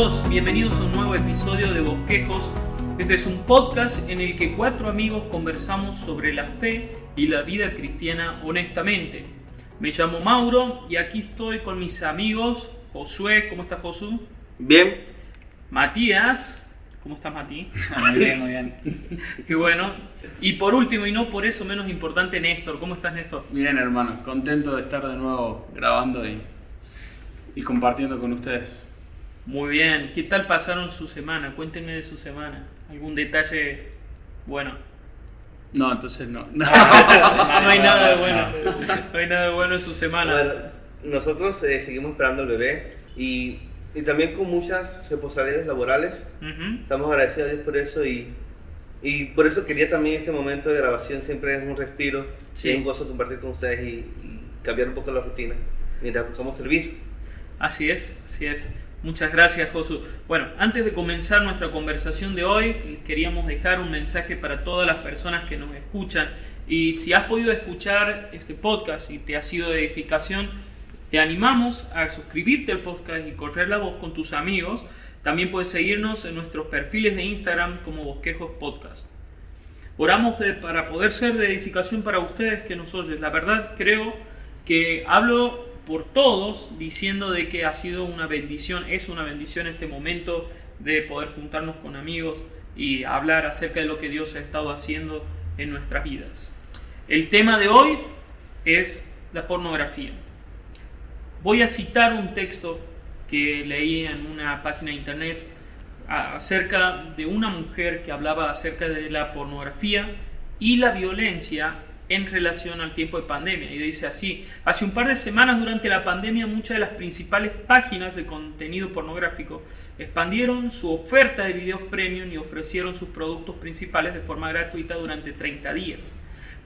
amigos, bienvenidos a un nuevo episodio de Bosquejos. Este es un podcast en el que 4 amigos conversamos sobre la fe y la vida cristiana honestamente. Me llamo Mauro y aquí estoy con mis amigos Josué. ¿Cómo estás, Josué? Bien. Matías. ¿Cómo estás, Mati? Muy bien, muy bien. Qué bueno. Y por último, y no por eso menos importante, Néstor. ¿Cómo estás, Néstor? Bien, hermano. Contento de estar de nuevo grabando y compartiendo con ustedes. Muy bien. ¿Qué tal pasaron su semana? Cuéntenme de su semana. ¿Algún detalle bueno? No, entonces no. No hay nada de bueno. No hay nada de bueno en su semana. Bueno, nosotros seguimos esperando al bebé y también con muchas responsabilidades laborales. Estamos agradecidos a Dios por eso y por eso quería también este momento de grabación. Siempre es un respiro, Sí. es un gozo compartir con ustedes y cambiar un poco la rutina mientras buscamos servir. Así es, así es. Muchas gracias, Josu. Bueno, antes de comenzar nuestra conversación de hoy, queríamos dejar un mensaje para todas las personas que nos escuchan. Y si has podido escuchar este podcast y te ha sido de edificación, te animamos a suscribirte al podcast y correr la voz con tus amigos. También puedes seguirnos en nuestros perfiles de Instagram como Bosquejos Podcast. Oramos para poder ser de edificación para ustedes que nos oyen. La verdad, creo que hablo por todos diciendo de que ha sido una bendición, es una bendición este momento de poder juntarnos con amigos y hablar acerca de lo que Dios ha estado haciendo en nuestras vidas. El tema de hoy es la pornografía. Voy a citar un texto que leí en una página de internet acerca de una mujer que hablaba acerca de la pornografía y la violencia en relación al tiempo de pandemia, y dice así: hace un par de semanas durante la pandemia muchas de las principales páginas de contenido pornográfico expandieron su oferta de videos premium y ofrecieron sus productos principales de forma gratuita durante 30 días.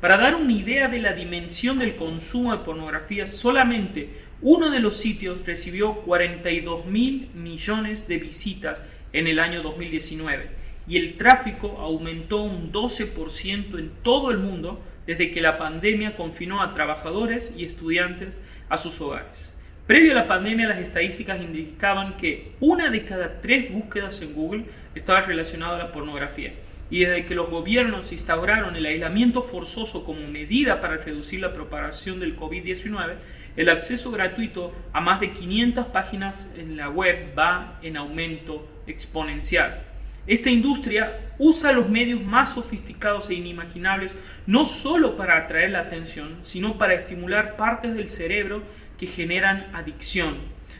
Para dar una idea de la dimensión del consumo de pornografía, solamente uno de los sitios recibió 42.000 millones de visitas en el año 2019 y el tráfico aumentó un 12% en todo el mundo desde que la pandemia confinó a trabajadores y estudiantes a sus hogares. Previo a la pandemia, las estadísticas indicaban que 1 de cada 3 búsquedas en Google estaba relacionada a la pornografía. Y desde que los gobiernos instauraron el aislamiento forzoso como medida para reducir la propagación del COVID-19, el acceso gratuito a más de 500 páginas en la web va en aumento exponencial. Esta industria usa los medios más sofisticados e inimaginables no solo para atraer la atención, sino para estimular partes del cerebro que generan adicción.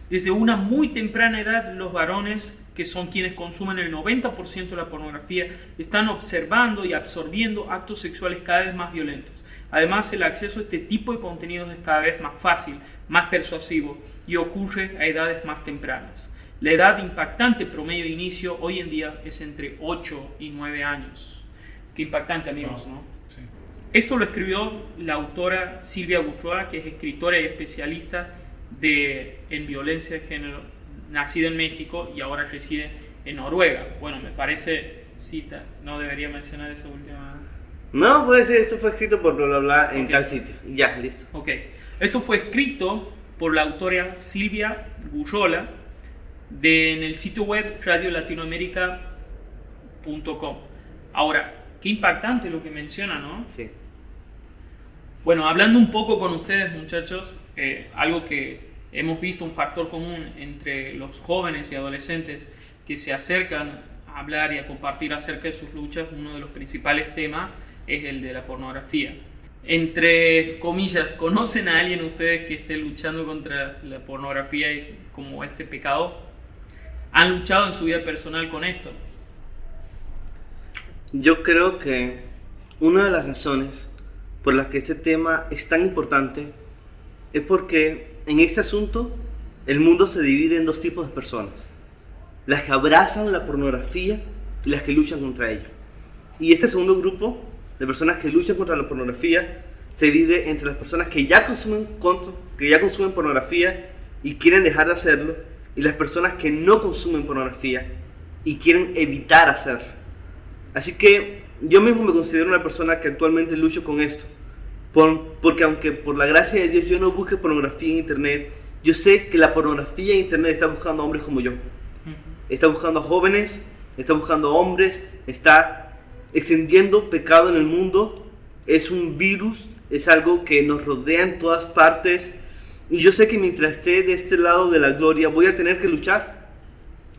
Desde una muy temprana edad, los varones, que son quienes consumen el 90% de la pornografía, están observando y absorbiendo actos sexuales cada vez más violentos. Además, el acceso a este tipo de contenidos es cada vez más fácil, más persuasivo y ocurre a edades más tempranas. La edad impactante promedio de inicio hoy en día es entre 8 y 9 años. Qué impactante, amigos, ¿no? Sí. Esto lo escribió la autora Silvia Gurrola, que es escritora y especialista en violencia de género, nacida en México y ahora reside en Noruega. Bueno, me parece cita, no debería mencionar esa última. No, puede ser, esto fue escrito por bla bla bla en Ok. tal sitio. Ya, listo. Ok, esto fue escrito por la autora Silvia Gurrola en el sitio web radiolatinoamerica.com. Ahora, qué impactante lo que menciona, ¿no? Sí. Bueno, hablando un poco con ustedes, muchachos, algo que hemos visto, un factor común entre los jóvenes y adolescentes que se acercan a hablar y a compartir acerca de sus luchas, uno de los principales temas es el de la pornografía. Entre comillas, ¿conocen a alguien ustedes que esté luchando contra la pornografía y como este pecado? ¿Han luchado en su vida personal con esto? Yo creo que una de las razones por las que este tema es tan importante es porque en este asunto el mundo se divide en 2 tipos de personas: las que abrazan la pornografía y las que luchan contra ella. Y este segundo grupo de personas que luchan contra la pornografía se divide entre las personas que ya consumen pornografía y quieren dejar de hacerlo, y las personas que no consumen pornografía y quieren evitar hacerlo. Así que yo mismo me considero una persona que actualmente lucho con esto, porque aunque por la gracia de Dios yo no busque pornografía en internet, yo sé que la pornografía en internet está buscando a hombres como yo. está buscando a jóvenes, está buscando a hombres, está extendiendo pecado en el mundo. Es un virus, es algo que nos rodea en todas partes. Y yo sé que mientras esté de este lado de la gloria, voy a tener que luchar.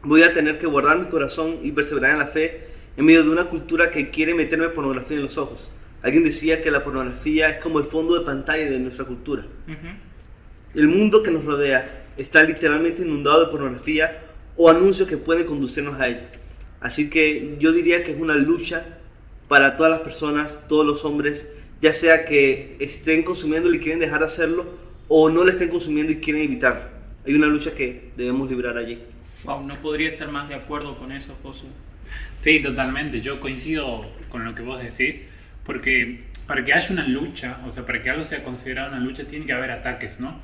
Voy a tener que guardar mi corazón y perseverar en la fe en medio de una cultura que quiere meterme pornografía en los ojos. Alguien decía que la pornografía es como el fondo de pantalla de nuestra cultura. El mundo que nos rodea está literalmente inundado de pornografía o anuncios que pueden conducirnos a ella. Así que yo diría que es una lucha para todas las personas, todos los hombres, ya sea que estén consumiendo y quieren dejar de hacerlo o no la estén consumiendo y quieren evitarlo. Hay una lucha que debemos librar allí. Wow, no podría estar más de acuerdo con eso, Josu. Sí, totalmente. Yo coincido con lo que vos decís, porque para que haya una lucha, o sea, para que algo sea considerado una lucha, tiene que haber ataques, ¿no?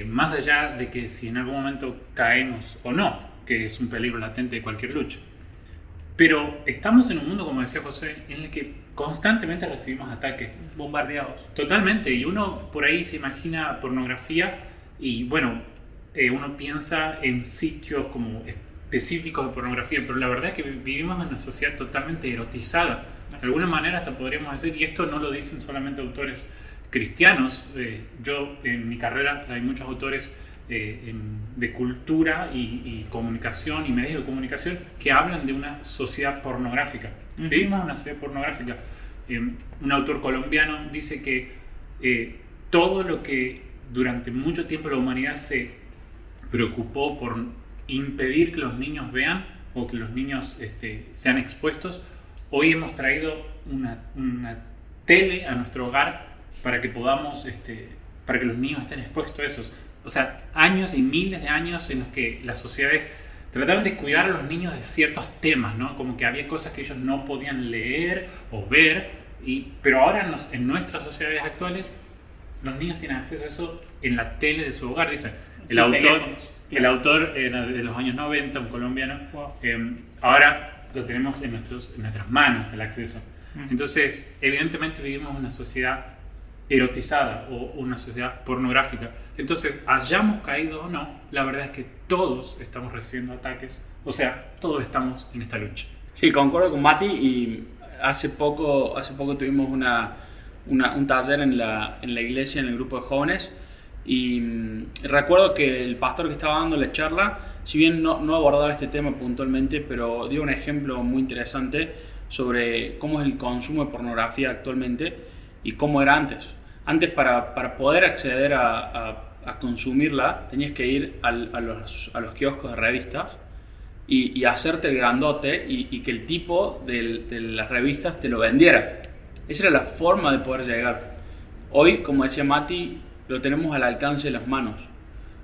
Más allá de que si en algún momento caemos o no, que es un peligro latente de cualquier lucha. Pero estamos en un mundo, como decía José, en el que constantemente recibimos ataques. Bombardeados. Totalmente. Y uno por ahí se imagina pornografía y, bueno, uno piensa en sitios como específicos de pornografía, pero la verdad es que vivimos en una sociedad totalmente erotizada. De alguna manera hasta podríamos decir, y esto no lo dicen solamente autores cristianos, yo en mi carrera hay muchos autores de cultura y comunicación y medios de comunicación que hablan de una sociedad pornográfica. Vivimos en una sociedad pornográfica. Un autor colombiano dice que todo lo que durante mucho tiempo la humanidad se preocupó por impedir que los niños vean o que los niños sean expuestos, hoy hemos traído una tele a nuestro hogar para que podamos, para que los niños estén expuestos a esos. O sea, años y miles de años en los que las sociedades trataban de cuidar a los niños de ciertos temas, ¿no? Como que había cosas que ellos no podían leer o ver, pero ahora en nuestras sociedades actuales los niños tienen acceso a eso en la tele de su hogar, dicen. El autor era de los años 90, un colombiano. Wow. Ahora lo tenemos en nuestras manos, el acceso. Entonces, evidentemente vivimos en una sociedad erotizada o una sociedad pornográfica. Entonces, hayamos caído o no, la verdad es que todos estamos recibiendo ataques. O sea, todos estamos en esta lucha. Sí, concuerdo con Mati, y hace poco tuvimos un taller en la iglesia, en el grupo de jóvenes, y recuerdo que el pastor que estaba dando la charla, si bien no abordaba este tema puntualmente, pero dio un ejemplo muy interesante sobre cómo es el consumo de pornografía actualmente y cómo era antes. Antes, para poder acceder a consumirla, tenías que ir a los kioscos de revistas y hacerte el grandote y que el tipo de las revistas te lo vendiera. Esa era la forma de poder llegar. Hoy, como decía Mati, lo tenemos al alcance de las manos.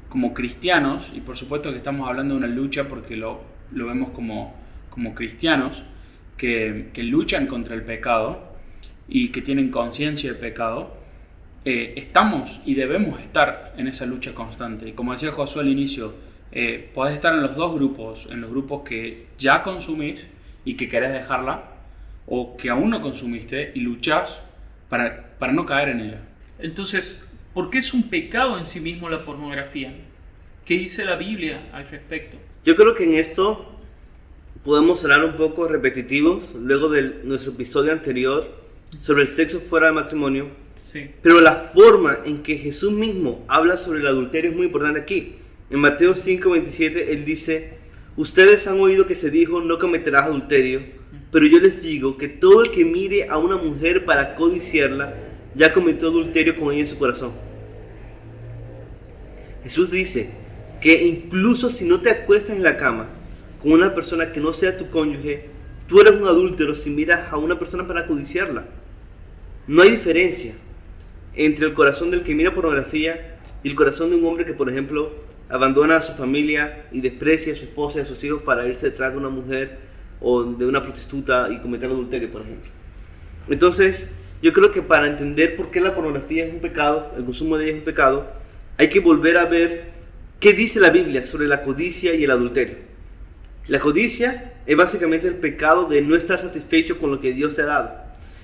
Como cristianos, y por supuesto que estamos hablando de una lucha porque lo vemos como cristianos que luchan contra el pecado y que tienen conciencia del pecado, estamos y debemos estar en esa lucha constante. Y como decía Josué al inicio, podés estar en los dos grupos, en los grupos que ya consumís y que querés dejarla, o que aún no consumiste y luchás para no caer en ella. Entonces, ¿por qué es un pecado en sí mismo la pornografía? ¿Qué dice la Biblia al respecto? Yo creo que en esto podemos sonar un poco repetitivos luego de nuestro episodio anterior sobre el sexo fuera del matrimonio. Sí. Pero la forma en que Jesús mismo habla sobre el adulterio es muy importante aquí. En Mateo 5:27 él dice: ustedes han oído que se dijo no cometerás adulterio, pero yo les digo que todo el que mire a una mujer para codiciarla ya cometió adulterio con ella en su corazón. Jesús dice que incluso si no te acuestas en la cama con una persona que no sea tu cónyuge, tú eres un adúltero si miras a una persona para codiciarla. No hay diferencia entre el corazón del que mira pornografía y el corazón de un hombre que, por ejemplo, abandona a su familia y desprecia a su esposa y a sus hijos para irse detrás de una mujer o de una prostituta y cometer adulterio, por ejemplo. Entonces, yo creo que para entender por qué la pornografía es un pecado, el consumo de ella es un pecado, hay que volver a ver qué dice la Biblia sobre la codicia y el adulterio. La codicia es básicamente el pecado de no estar satisfecho con lo que Dios te ha dado.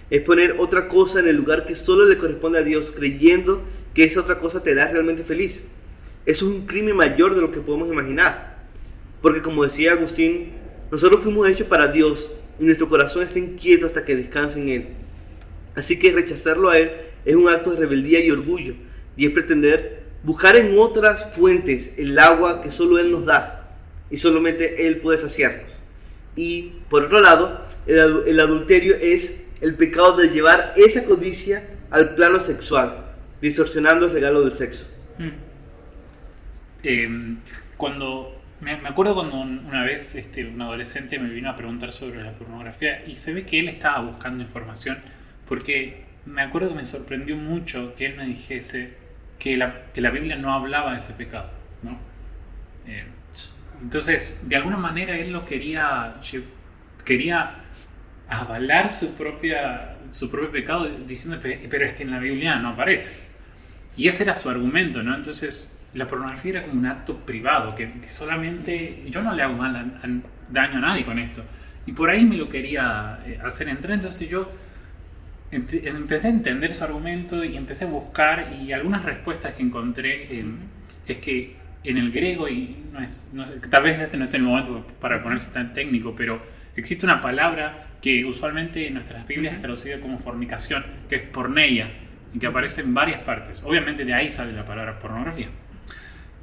Es poner otra cosa en el lugar que solo le corresponde a Dios, creyendo que esa otra cosa te hará realmente feliz. Es un crimen mayor de lo que podemos imaginar. Porque como decía Agustín, nosotros fuimos hechos para Dios y nuestro corazón está inquieto hasta que descanse en Él. Así que rechazarlo a Él es un acto de rebeldía y orgullo, y es pretender buscar en otras fuentes el agua que solo Él nos da, y solamente Él puede saciarnos. Y por otro lado, el adulterio es el pecado de llevar esa codicia al plano sexual, distorsionando el regalo del sexo. Me acuerdo cuando una vez un adolescente me vino a preguntar sobre la pornografía y se ve que él estaba buscando información, porque me acuerdo que me sorprendió mucho que él me dijese que la Biblia no hablaba de ese pecado, ¿no? Entonces, de alguna manera él lo quería avalar su propio pecado diciendo, pero es que en la Biblia no aparece. Y ese era su argumento, ¿no? Entonces, la pornografía era como un acto privado, que solamente yo no le hago daño a nadie con esto. Y por ahí me lo quería hacer entrar. Entonces yo empecé a entender su argumento y empecé a buscar, y algunas respuestas que encontré es que en el griego, y tal vez este no es el momento para ponerse tan técnico, pero existe una palabra que usualmente en nuestras Biblias es traducida como fornicación, que es porneia, y que aparece en varias partes. Obviamente de ahí sale la palabra pornografía.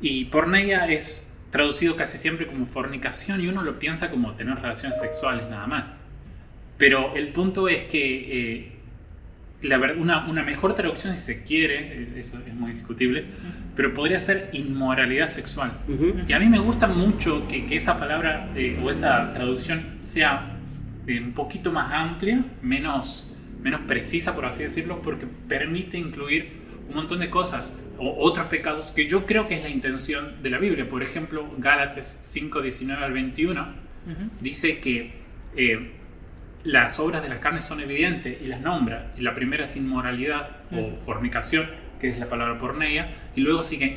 Y porneia es traducido casi siempre como fornicación, y uno lo piensa como tener relaciones sexuales nada más. Pero el punto es que una mejor traducción, si se quiere, eso es muy discutible, pero podría ser inmoralidad sexual. Y a mí me gusta mucho que esa palabra o esa traducción sea un poquito más amplia, menos precisa, por así decirlo, porque permite incluir un montón de cosas o otros pecados que yo creo que es la intención de la Biblia. Por ejemplo, Gálatas 5, 19 al 21 dice que las obras de la carne son evidentes y las nombra. Y la primera es inmoralidad o fornicación, que es la palabra porneia, y luego sigue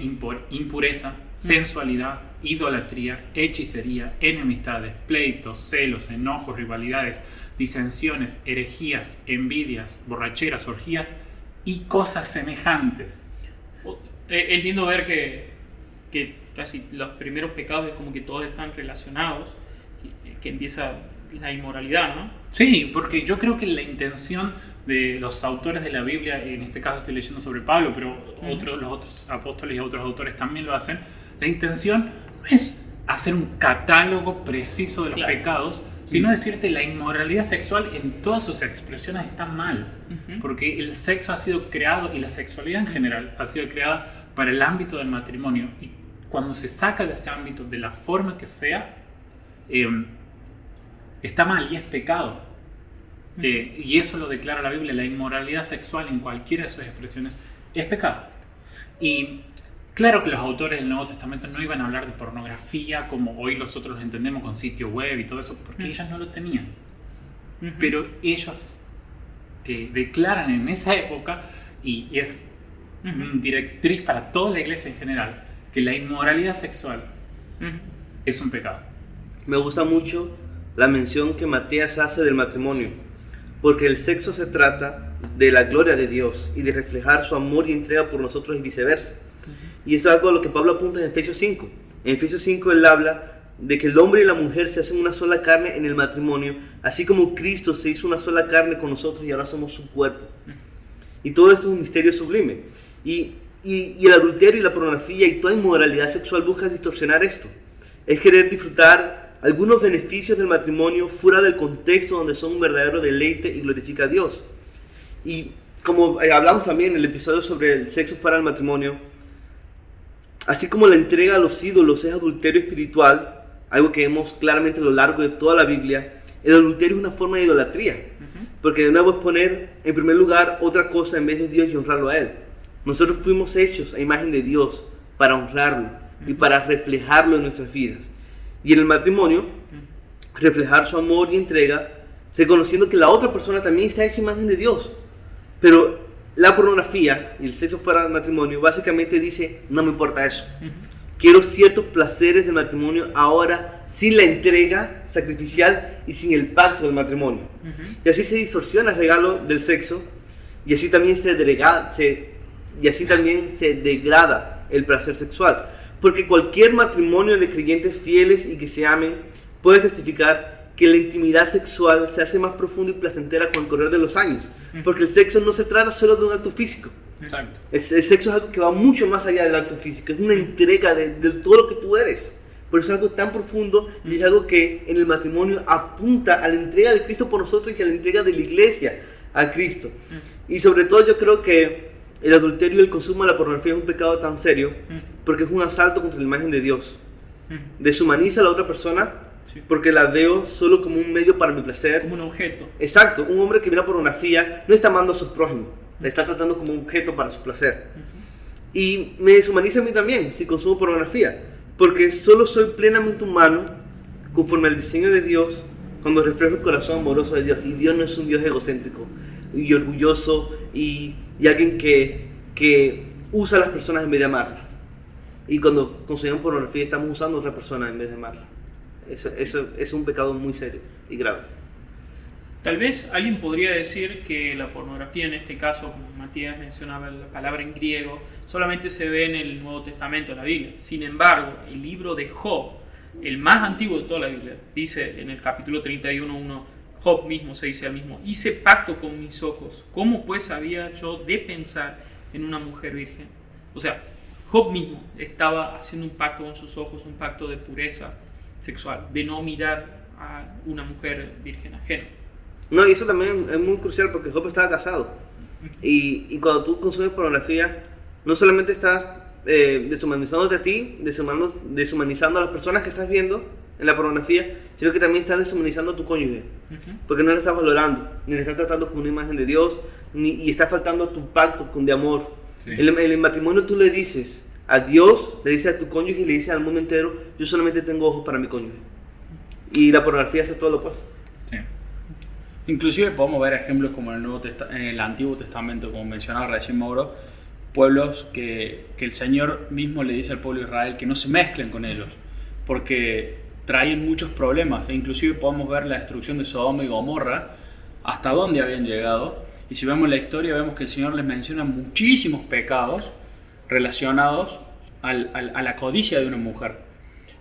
impureza, sensualidad, idolatría, hechicería, enemistades, pleitos, celos, enojos, rivalidades, disensiones, herejías, envidias, borracheras, orgías y cosas semejantes. Es lindo ver que casi los primeros pecados es como que todos están relacionados, que empieza la inmoralidad, ¿no? Sí, porque yo creo que la intención de los autores de la Biblia, en este caso estoy leyendo sobre Pablo, pero los otros apóstoles y otros autores también lo hacen, la intención no es hacer un catálogo preciso de los pecados, sino decirte la inmoralidad sexual en todas sus expresiones está mal, porque el sexo ha sido creado, y la sexualidad en general ha sido creada para el ámbito del matrimonio, y cuando se saca de ese ámbito de la forma que sea, está mal y es pecado. Y eso lo declara la Biblia. La inmoralidad sexual en cualquiera de sus expresiones es pecado. Y claro que los autores del Nuevo Testamento no iban a hablar de pornografía como hoy nosotros lo entendemos con sitio web y todo eso, porque ellos no lo tenían. Pero ellos declaran en esa época, y es directriz para toda la iglesia en general, que la inmoralidad sexual es un pecado. Me gusta mucho la mención que Matías hace del matrimonio, porque el sexo se trata de la gloria de Dios y de reflejar su amor y entrega por nosotros y viceversa. Y esto es algo a lo que Pablo apunta en Efesios 5. En Efesios 5 él habla de que el hombre y la mujer se hacen una sola carne en el matrimonio, así como Cristo se hizo una sola carne con nosotros y ahora somos su cuerpo. Y todo esto es un misterio sublime. Y el adulterio y la pornografía y toda inmoralidad sexual busca distorsionar esto. Es querer disfrutar algunos beneficios del matrimonio fuera del contexto donde son un verdadero deleite y glorifica a Dios. Y como hablamos también en el episodio sobre el sexo fuera del matrimonio, así como la entrega a los ídolos es adulterio espiritual, algo que vemos claramente a lo largo de toda la Biblia, el adulterio es una forma de idolatría, porque de nuevo es poner en primer lugar otra cosa en vez de Dios y honrarlo a Él. Nosotros fuimos hechos a imagen de Dios para honrarlo y para reflejarlo en nuestras vidas. Y en el matrimonio, reflejar su amor y entrega, reconociendo que la otra persona también está hecha a imagen de Dios. Pero la pornografía y el sexo fuera del matrimonio básicamente dice, no me importa eso. Quiero ciertos placeres del matrimonio ahora sin la entrega sacrificial y sin el pacto del matrimonio. Y así se distorsiona el regalo del sexo, y así también se degrada el placer sexual. porque cualquier matrimonio de creyentes fieles y que se amen puede testificar que la intimidad sexual se hace más profunda y placentera con el correr de los años, porque el sexo no se trata solo de un acto físico. Exacto. El sexo es algo que va mucho más allá del acto físico, es una entrega de todo lo que tú eres. Por eso es algo tan profundo y es algo que en el matrimonio apunta a la entrega de Cristo por nosotros y a la entrega de la iglesia a Cristo. Y sobre todo yo creo que el adulterio y el consumo de la pornografía es un pecado tan serio porque es un asalto contra la imagen de Dios. Deshumaniza a la otra persona porque la veo solo como un medio para mi placer. Como un objeto. Exacto, un hombre que mira pornografía no está amando a su prójimo, le está tratando como un objeto para su placer. Y me deshumaniza a mí también si consumo pornografía, porque solo soy plenamente humano conforme al diseño de Dios cuando reflejo el corazón amoroso de Dios. Y Dios no es un Dios egocéntrico y orgulloso y alguien que usa a las personas en vez de amarlas. Y cuando consumimos pornografía estamos usando a otra persona en vez de amarla. Eso es un pecado muy serio y grave. Tal vez alguien podría decir que la pornografía, en este caso, como Matías mencionaba la palabra en griego, solamente se ve en el Nuevo Testamento, en la Biblia. Sin embargo, el libro de Job, el más antiguo de toda la Biblia, dice en el capítulo 31:1, Job mismo se dice al mismo: hice pacto con mis ojos, ¿cómo pues había yo de pensar en una mujer virgen? O sea, Job mismo estaba haciendo un pacto con sus ojos, un pacto de pureza sexual, de no mirar a una mujer virgen ajena. No, y eso también es muy crucial porque Job estaba casado. Y cuando tú consumes pornografía, no solamente estás deshumanizándote a ti, deshumanizando a las personas que estás viendo en la pornografía, sino que también estás deshumanizando a tu cónyuge. Porque no le estás valorando, ni le estás tratando como una imagen de Dios, y está faltando a tu pacto de amor. Sí. En el matrimonio tú le dices a Dios, le dices a tu cónyuge y le dices al mundo entero: yo solamente tengo ojos para mi cónyuge. Y la pornografía hace todo lo opuesto. Sí. Inclusive podemos ver ejemplos como en el Antiguo Testamento, como mencionaba recién Mauro, pueblos que el Señor mismo le dice al pueblo de Israel que no se mezclen con ellos, porque traen muchos problemas. E inclusive podemos ver la destrucción de Sodoma y Gomorra, hasta dónde habían llegado. Y si vemos la historia, vemos que el Señor les menciona muchísimos pecados relacionados a la codicia de una mujer.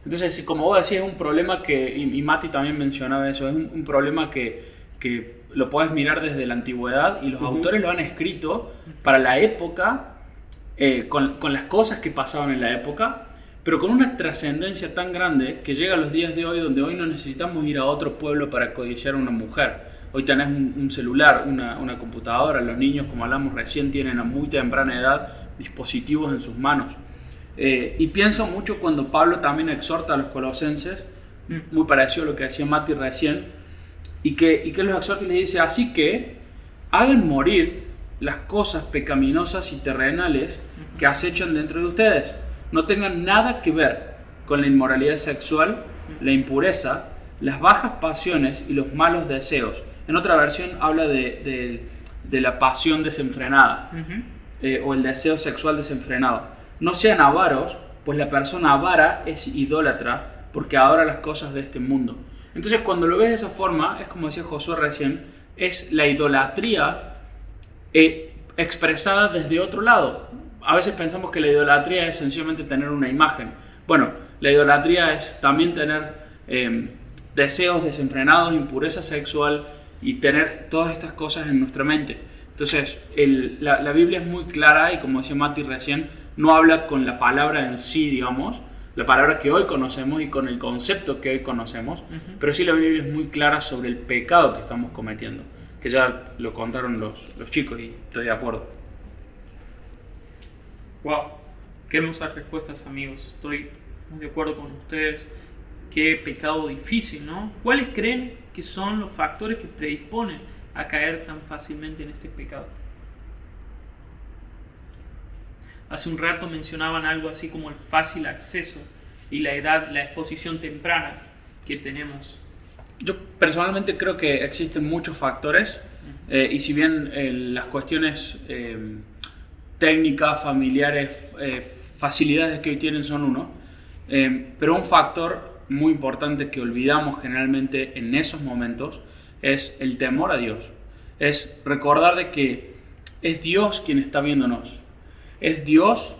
Entonces, como vos decís, es un problema que, y Mati también mencionaba eso, es un problema que lo puedes mirar desde la antigüedad y los autores lo han escrito para la época, con las cosas que pasaban en la época, pero con una trascendencia tan grande que llega a los días de hoy, donde hoy no necesitamos ir a otro pueblo para codiciar a una mujer. Hoy tenés un celular, una computadora, los niños, como hablamos recién, tienen a muy temprana edad dispositivos en sus manos. Y pienso mucho cuando Pablo también exhorta a los colosenses, muy parecido a lo que decía Mati recién, y que los exhorta y les dice: así que hagan morir las cosas pecaminosas y terrenales que acechan dentro de ustedes. No tengan nada que ver con la inmoralidad sexual, la impureza, las bajas pasiones y los malos deseos. En otra versión habla de la pasión desenfrenada, o el deseo sexual desenfrenado. No sean avaros, pues la persona avara es idólatra, porque adora las cosas de este mundo. Entonces, cuando lo ves de esa forma, es como decía Josué recién, es la idolatría expresada desde otro lado. A veces pensamos que la idolatría es sencillamente tener una imagen. Bueno, la idolatría es también tener deseos desenfrenados, impureza sexual y tener todas estas cosas en nuestra mente. Entonces, la Biblia es muy clara y, como decía Mati recién, no habla con la palabra en sí, digamos, la palabra que hoy conocemos y con el concepto que hoy conocemos, pero sí la Biblia es muy clara sobre el pecado que estamos cometiendo, que ya lo contaron los chicos y estoy de acuerdo. Wow, qué hermosas respuestas, amigos. Estoy muy de acuerdo con ustedes. Qué pecado difícil, ¿no? ¿Cuáles creen que son los factores que predisponen a caer tan fácilmente en este pecado? Hace un rato mencionaban algo así como el fácil acceso y la edad, la exposición temprana que tenemos. Yo personalmente creo que existen muchos factores, y si bien las cuestiones técnicas, familiares, facilidades que hoy tienen son uno, pero un factor muy importante que olvidamos generalmente en esos momentos es el temor a Dios. Es recordar de que es Dios quien está viéndonos. Es Dios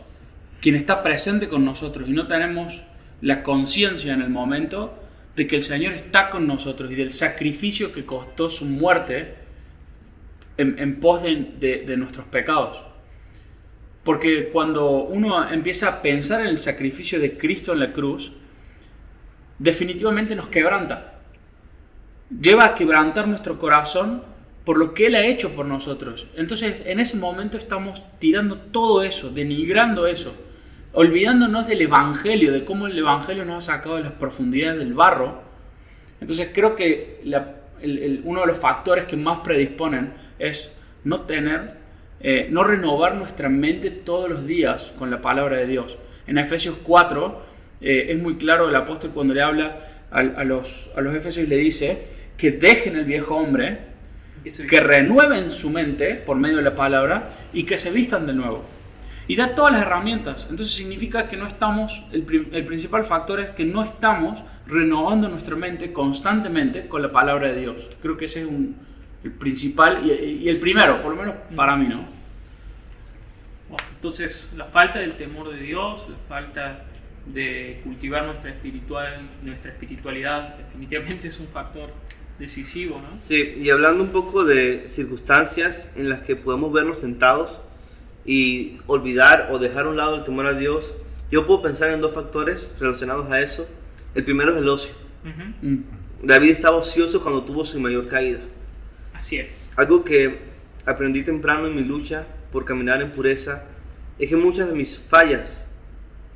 quien está presente con nosotros y no tenemos la conciencia en el momento de que el Señor está con nosotros y del sacrificio que costó su muerte en pos de nuestros pecados. Porque cuando uno empieza a pensar en el sacrificio de Cristo en la cruz, definitivamente nos quebranta. Lleva a quebrantar nuestro corazón por lo que Él ha hecho por nosotros. Entonces, en ese momento estamos tirando todo eso, denigrando eso, olvidándonos del Evangelio, de cómo el Evangelio nos ha sacado de las profundidades del barro. Entonces, creo que uno de los factores que más predisponen es no renovar nuestra mente todos los días con la palabra de Dios. En Efesios 4 es muy claro el apóstol cuando le habla a los efesios y le dice que dejen el viejo hombre, que renueven su mente por medio de la palabra y que se vistan de nuevo. Y da todas las herramientas. Entonces significa que no estamos, el principal factor es que no estamos renovando nuestra mente constantemente con la palabra de Dios. Creo que ese es el principal y el primero, por lo menos para mí, ¿no? Bueno, entonces, la falta del temor de Dios, la falta de cultivar nuestra espiritualidad, definitivamente es un factor decisivo, ¿no? Sí, y hablando un poco de circunstancias en las que podemos vernos tentados y olvidar o dejar a un lado el temor a Dios, yo puedo pensar en dos factores relacionados a eso. El primero es el ocio. Uh-huh. David estaba ocioso cuando tuvo su mayor caída. Así es. Algo que aprendí temprano en mi lucha por caminar en pureza es que muchas de mis fallas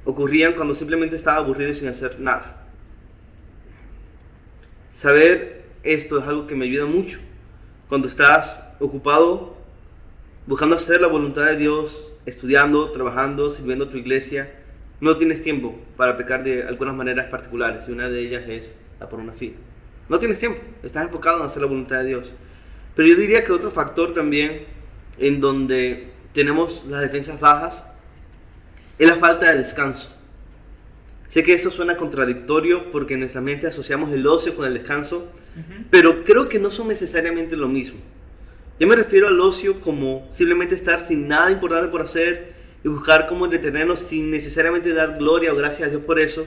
ocurrían cuando simplemente estaba aburrido y sin hacer nada. Saber esto es algo que me ayuda mucho. Cuando estás ocupado buscando hacer la voluntad de Dios, estudiando, trabajando, sirviendo a tu iglesia, no tienes tiempo para pecar de algunas maneras particulares, y una de ellas es la pornografía. No tienes tiempo, estás enfocado en hacer la voluntad de Dios. Pero yo diría que otro factor también en donde tenemos las defensas bajas es la falta de descanso. Sé que esto suena contradictorio porque en nuestra mente asociamos el ocio con el descanso, pero creo que no son necesariamente lo mismo. Yo me refiero al ocio como simplemente estar sin nada importante por hacer y buscar cómo entretenernos sin necesariamente dar gloria o gracias a Dios por eso,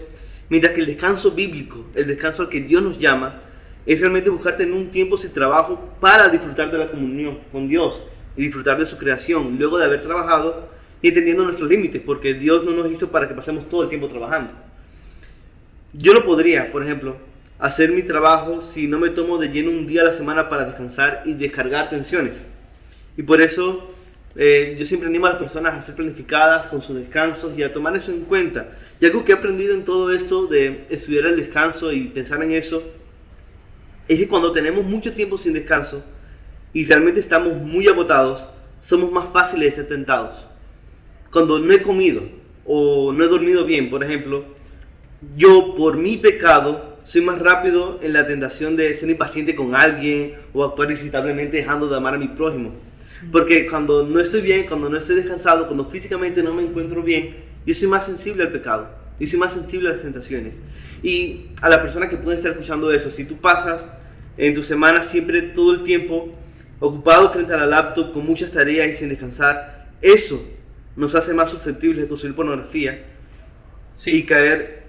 mientras que el descanso bíblico, el descanso al que Dios nos llama, es realmente buscar tener un tiempo sin trabajo para disfrutar de la comunión con Dios y disfrutar de su creación, luego de haber trabajado y entendiendo nuestros límites, porque Dios no nos hizo para que pasemos todo el tiempo trabajando. Yo no podría, por ejemplo, hacer mi trabajo si no me tomo de lleno un día a la semana para descansar y descargar tensiones. Y por eso yo siempre animo a las personas a ser planificadas con sus descansos y a tomar eso en cuenta. Y algo que he aprendido en todo esto de estudiar el descanso y pensar en eso, es que cuando tenemos mucho tiempo sin descanso y realmente estamos muy agotados, somos más fáciles de ser tentados. Cuando no he comido o no he dormido bien, por ejemplo, yo por mi pecado soy más rápido en la tentación de ser impaciente con alguien o actuar irritablemente dejando de amar a mi prójimo. Porque cuando no estoy bien, cuando no estoy descansado, cuando físicamente no me encuentro bien, yo soy más sensible al pecado, yo soy más sensible a las tentaciones. Y a la persona que puede estar escuchando eso, si tú pasas en tu semana siempre todo el tiempo ocupado frente a la laptop con muchas tareas y sin descansar, eso nos hace más susceptibles de consumir pornografía y caer.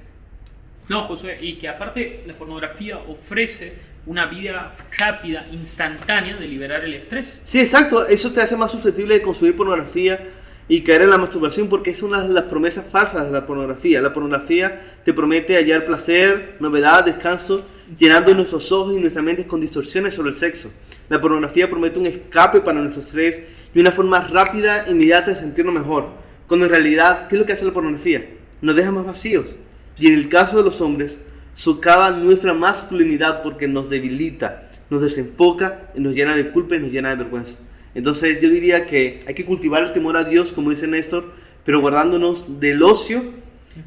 No, Josué, y que aparte la pornografía ofrece una vida rápida, instantánea de liberar el estrés. Sí, exacto, eso te hace más susceptible de consumir pornografía y caer en la masturbación, porque es una de las promesas falsas de la pornografía. La pornografía te promete hallar placer, novedad, descanso, llenando nuestros ojos y nuestras mentes con distorsiones sobre el sexo. La pornografía promete un escape para nuestro estrés y una forma rápida e inmediata de sentirnos mejor, cuando en realidad, ¿qué es lo que hace la pornografía? Nos deja más vacíos. Y en el caso de los hombres, socava nuestra masculinidad porque nos debilita, nos desenfoca, nos llena de culpa y nos llena de vergüenza. Entonces yo diría que hay que cultivar el temor a Dios, como dice Néstor, pero guardándonos del ocio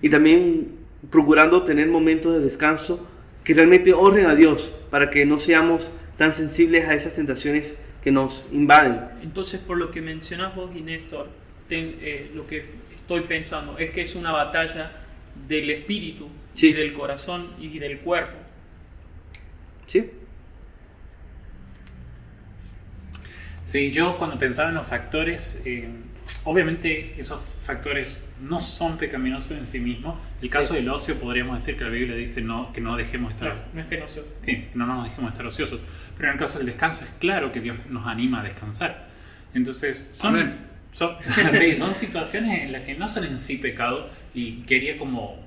y también procurando tener momentos de descanso que realmente honren a Dios, para que no seamos tan sensibles a esas tentaciones que nos invaden. Entonces, por lo que mencionas vos y Néstor, lo que estoy pensando es que es una batalla del espíritu, sí, y del corazón y del cuerpo. Sí. Sí, yo cuando pensaba en los factores, obviamente esos factores no son pecaminosos en sí mismos. El caso del ocio, podríamos decir que la Biblia dice que no dejemos estar, No estén ociosos. que no nos dejemos estar ociosos. Pero en el caso del descanso es claro que Dios nos anima a descansar. Entonces Amén. sí, son situaciones en las que no son en sí pecado, y quería como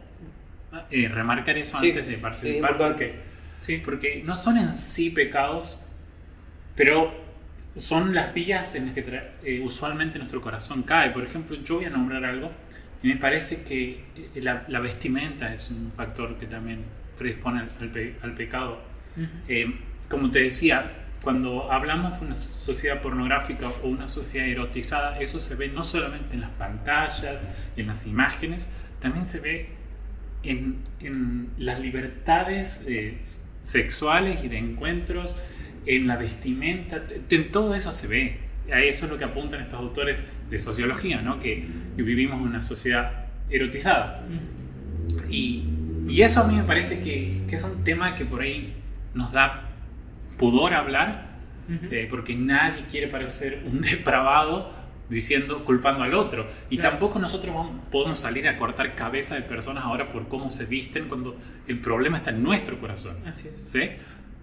remarcar eso Sí, antes de participar, importante. porque no son en sí pecados, pero son las vías en las que usualmente nuestro corazón cae. Por ejemplo, yo voy a nombrar algo y me parece que la vestimenta es un factor que también predispone al pecado. Como te decía, cuando hablamos de una sociedad pornográfica o una sociedad erotizada, eso se ve no solamente en las pantallas y en las imágenes, también se ve en las libertades sexuales y de encuentros, en la vestimenta, en todo eso se ve. A eso es lo que apuntan estos autores de sociología, ¿no? Que vivimos en una sociedad erotizada. Y eso a mí me parece que es un tema que por ahí nos da pudor hablar, porque nadie quiere parecer un depravado culpando al otro. Y tampoco nosotros podemos salir a cortar cabeza de personas ahora por cómo se visten, cuando el problema está en nuestro corazón. Así es. ¿Sí?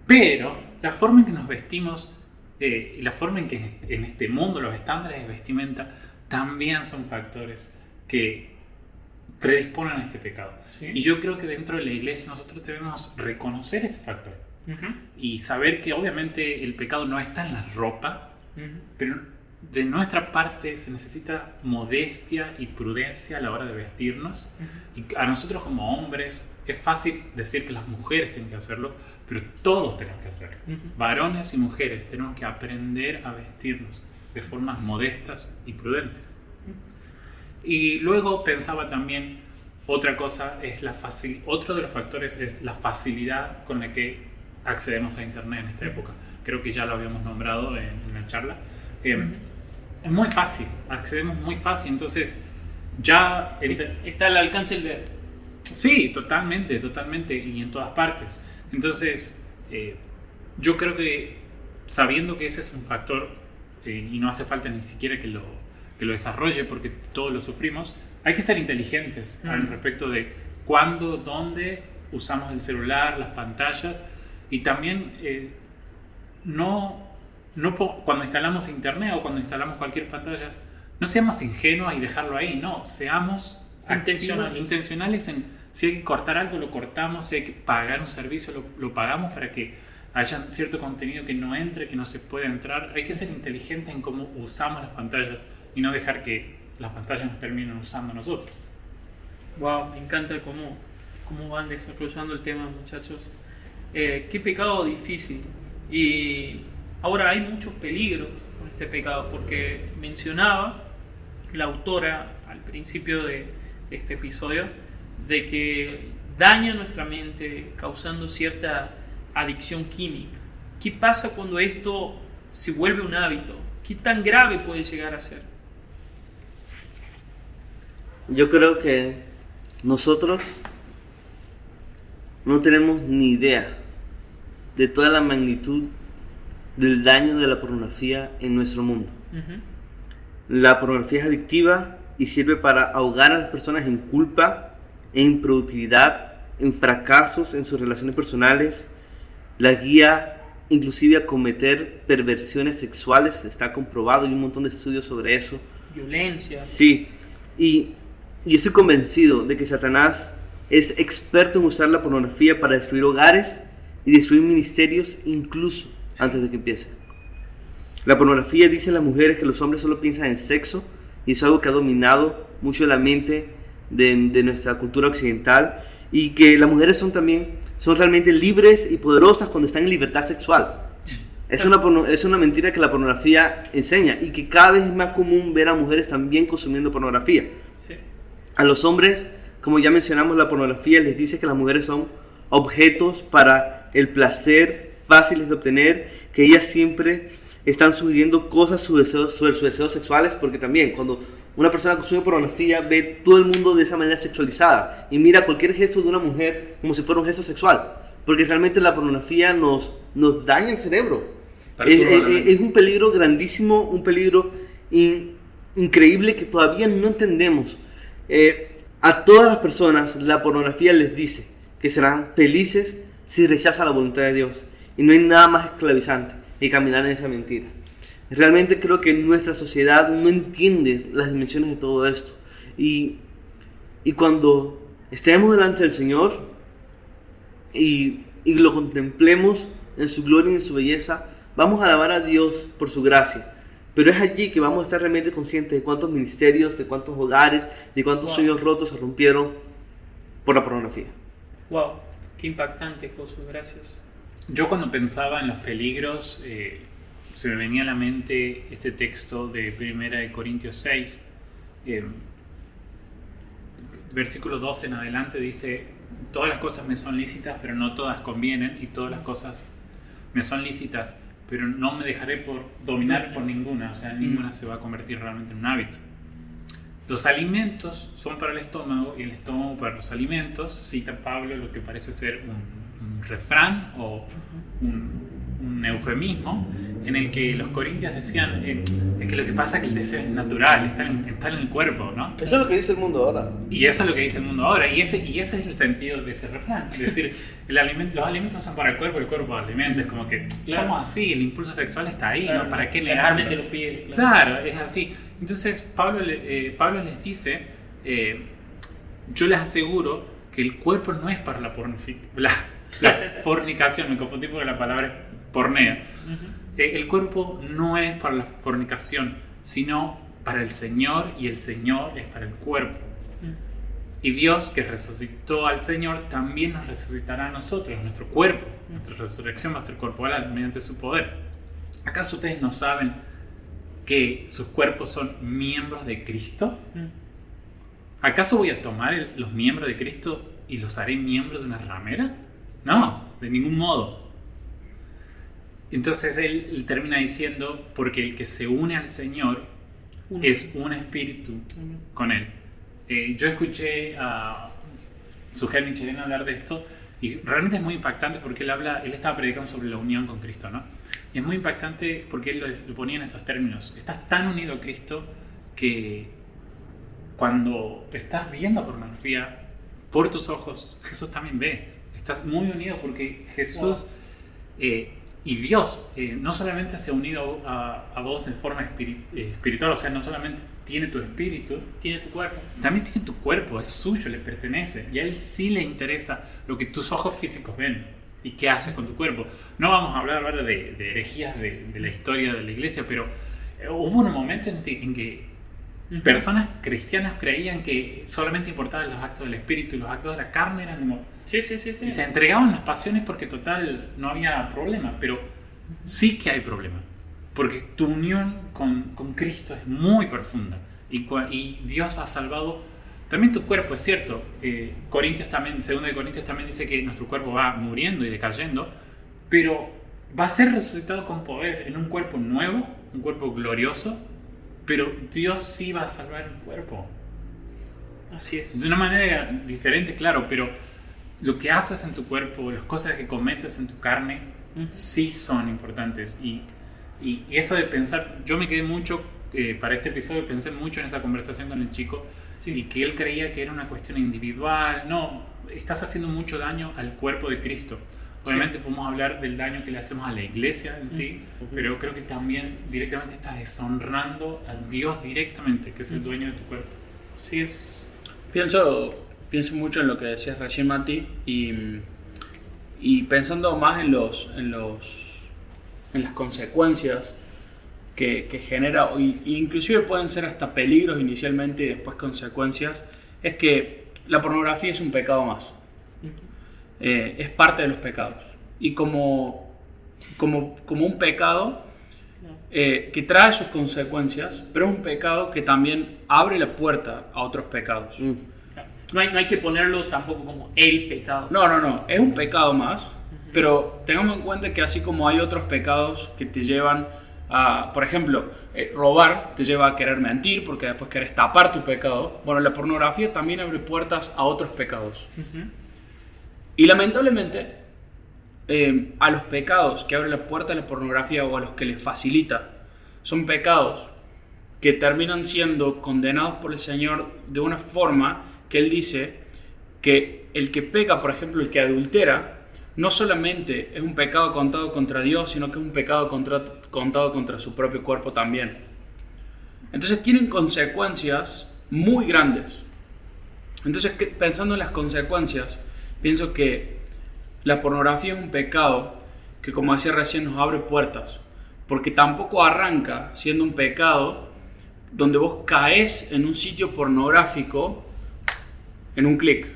Pero la forma en que nos vestimos y la forma en que en este mundo los estándares de vestimenta también son factores que predisponen a este pecado. Sí. Y yo creo que dentro de la iglesia nosotros debemos reconocer este factor y saber que obviamente el pecado no está en la ropa, pero de nuestra parte se necesita modestia y prudencia a la hora de vestirnos. Y a nosotros como hombres es fácil decir que las mujeres tienen que hacerlo, pero todos tenemos que hacerlo. Varones y mujeres tenemos que aprender a vestirnos de formas modestas y prudentes. Y luego pensaba también, otra cosa es otro de los factores es la facilidad con la que accedemos a internet en esta época. Creo que ya lo habíamos nombrado en la charla. Es muy fácil, accedemos muy fácil, entonces ya está al alcance del dedo. Sí, totalmente, y en todas partes. Entonces, yo creo que sabiendo que ese es un factor y no hace falta ni siquiera que lo desarrolle, porque todos lo sufrimos, hay que ser inteligentes al respecto de cuándo, dónde usamos el celular, las pantallas, y también cuando instalamos internet o cuando instalamos cualquier pantalla, no seamos ingenuos y dejarlo ahí, no, seamos intencionales en si hay que cortar algo, lo cortamos, si hay que pagar un servicio, lo pagamos para que haya cierto contenido que no entre, que no se pueda entrar. Hay que ser inteligentes en cómo usamos las pantallas y no dejar que las pantallas nos terminen usando a nosotros. Wow, me encanta cómo van desarrollando el tema, muchachos. Qué pecado difícil. Y ahora hay muchos peligros con este pecado, porque mencionaba la autora al principio de este episodio de que daña nuestra mente causando cierta adicción química. ¿Qué pasa cuando esto se vuelve un hábito? ¿Qué tan grave puede llegar a ser? Yo creo que nosotros no tenemos ni idea de toda la magnitud del daño de la pornografía en nuestro mundo. La pornografía es adictiva y sirve para ahogar a las personas en culpa, en improductividad, en fracasos en sus relaciones personales. La guía inclusive a cometer perversiones sexuales, está comprobado, hay un montón de estudios sobre eso. Violencia. Sí, y yo estoy convencido de que Satanás es experto en usar la pornografía para destruir hogares y destruir ministerios incluso antes de que empiece. La pornografía, dicen las mujeres, que los hombres solo piensan en sexo, y es algo que ha dominado mucho la mente de nuestra cultura occidental, y que las mujeres son realmente libres y poderosas cuando están en libertad sexual. Es una mentira que la pornografía enseña, y que cada vez es más común ver a mujeres también consumiendo pornografía. Sí. A los hombres, como ya mencionamos, la pornografía les dice que las mujeres son objetos para el placer, fáciles de obtener, que ellas siempre están sugiriendo cosas sobre sus deseos sexuales, porque también cuando una persona consume pornografía ve todo el mundo de esa manera sexualizada y mira cualquier gesto de una mujer como si fuera un gesto sexual, porque realmente la pornografía nos daña el cerebro. Es un peligro grandísimo, un peligro increíble que todavía no entendemos. A todas las personas la pornografía les dice que serán felices si rechazan la voluntad de Dios. Y no hay nada más esclavizante que caminar en esa mentira. Realmente creo que nuestra sociedad no entiende las dimensiones de todo esto. Y cuando estemos delante del Señor y lo contemplemos en su gloria y en su belleza, vamos a alabar a Dios por su gracia. Pero es allí que vamos a estar realmente conscientes de cuántos ministerios, de cuántos hogares, de cuántos sueños rotos se rompieron por la pornografía. Wow, qué impactante, Josué, gracias. Yo cuando pensaba en los peligros, se me venía a la mente este texto de 1 Corintios 6, versículo 12 en adelante dice: todas las cosas me son lícitas, pero no todas convienen, y todas las cosas me son lícitas, pero no me dejaré por dominar por ninguna, o sea, ninguna se va a convertir realmente en un hábito. Los alimentos son para el estómago y el estómago para los alimentos. Cita Pablo lo que parece ser un refrán o un eufemismo en el que los corintios decían es que lo que pasa es que el deseo es natural, está en el cuerpo, ¿no? Eso es lo que dice el mundo ahora. Y eso es lo que dice el mundo ahora, y ese es el sentido de ese refrán. Es decir, los alimentos son para el cuerpo para el alimento. Es como que somos así, el impulso sexual está ahí, claro, ¿no? ¿Para qué la negarlo? carne te lo pide. Claro, es así. Entonces Pablo les dice, yo les aseguro que el cuerpo no es para la fornicación, me confundí porque la palabra es pornea. El cuerpo no es para la fornicación, sino para el Señor, y el Señor es para el cuerpo. Y Dios, que resucitó al Señor, también nos resucitará a nosotros, nuestro cuerpo. Nuestra resurrección va a ser corporal mediante su poder. ¿Acaso ustedes no saben que sus cuerpos son miembros de Cristo? ¿Acaso voy a tomar los miembros de Cristo y los haré miembros de una ramera? No, de ningún modo. Entonces él termina diciendo, porque el que se une al Señor es un espíritu con él. Yo escuché a Sujel Michelena hablar de esto y realmente es muy impactante porque él estaba predicando sobre la unión con Cristo, ¿no? Y es muy impactante porque él lo ponía en estos términos: estás tan unido a Cristo que cuando estás viendo pornografía por tus ojos, Jesús también ve. Estás muy unido porque Jesús y Dios no solamente se ha unido a vos de forma espiritual, o sea, no solamente tiene tu espíritu, tiene tu cuerpo, también tiene tu cuerpo, es suyo, le pertenece, y a él sí le interesa lo que tus ojos físicos ven y qué haces con tu cuerpo. No vamos a hablar ahora de herejías de la historia de la iglesia, pero hubo un momento en que personas cristianas creían que solamente importaban los actos del espíritu y los actos de la carne eran como... Sí. Y se entregaban las pasiones porque total no había problema, pero sí que hay problema, porque tu unión con Cristo es muy profunda y Dios ha salvado también tu cuerpo, es cierto. 2 Corintios también dice que nuestro cuerpo va muriendo y decayendo, pero va a ser resucitado con poder en un cuerpo nuevo, un cuerpo glorioso, pero Dios sí va a salvar el cuerpo. Así es. De una manera diferente, claro, pero lo que haces en tu cuerpo, las cosas que cometes en tu carne, sí son importantes. Y eso de pensar, yo me quedé mucho, para este episodio pensé mucho en esa conversación con el chico, y que él creía que era una cuestión individual. No, estás haciendo mucho daño al cuerpo de Cristo. Obviamente podemos hablar del daño que le hacemos a la iglesia en sí, pero creo que también directamente estás deshonrando a Dios directamente, que es el dueño de tu cuerpo. Así es. Pienso mucho en lo que decías recién, Mati, y pensando más en las consecuencias que genera, inclusive pueden ser hasta peligros inicialmente y después consecuencias, es que la pornografía es un pecado más. Es parte de los pecados. Y como un pecado que trae sus consecuencias, pero es un pecado que también abre la puerta a otros pecados. No hay que ponerlo tampoco como el pecado. No, es un pecado más, pero tengamos en cuenta que así como hay otros pecados que te llevan a, por ejemplo, robar te lleva a querer mentir porque después querés tapar tu pecado. Bueno, la pornografía también abre puertas a otros pecados. Y lamentablemente, a los pecados que abre la puerta a la pornografía o a los que les facilita, son pecados que terminan siendo condenados por el Señor de una forma que Él dice que el que peca, por ejemplo, el que adultera, no solamente es un pecado contado contra Dios, sino que es un pecado contado contra su propio cuerpo también. Entonces tienen consecuencias muy grandes. Entonces, pensando en las consecuencias, pienso que la pornografía es un pecado que, como decía recién, nos abre puertas, porque tampoco arranca siendo un pecado donde vos caes en un sitio pornográfico en un clic.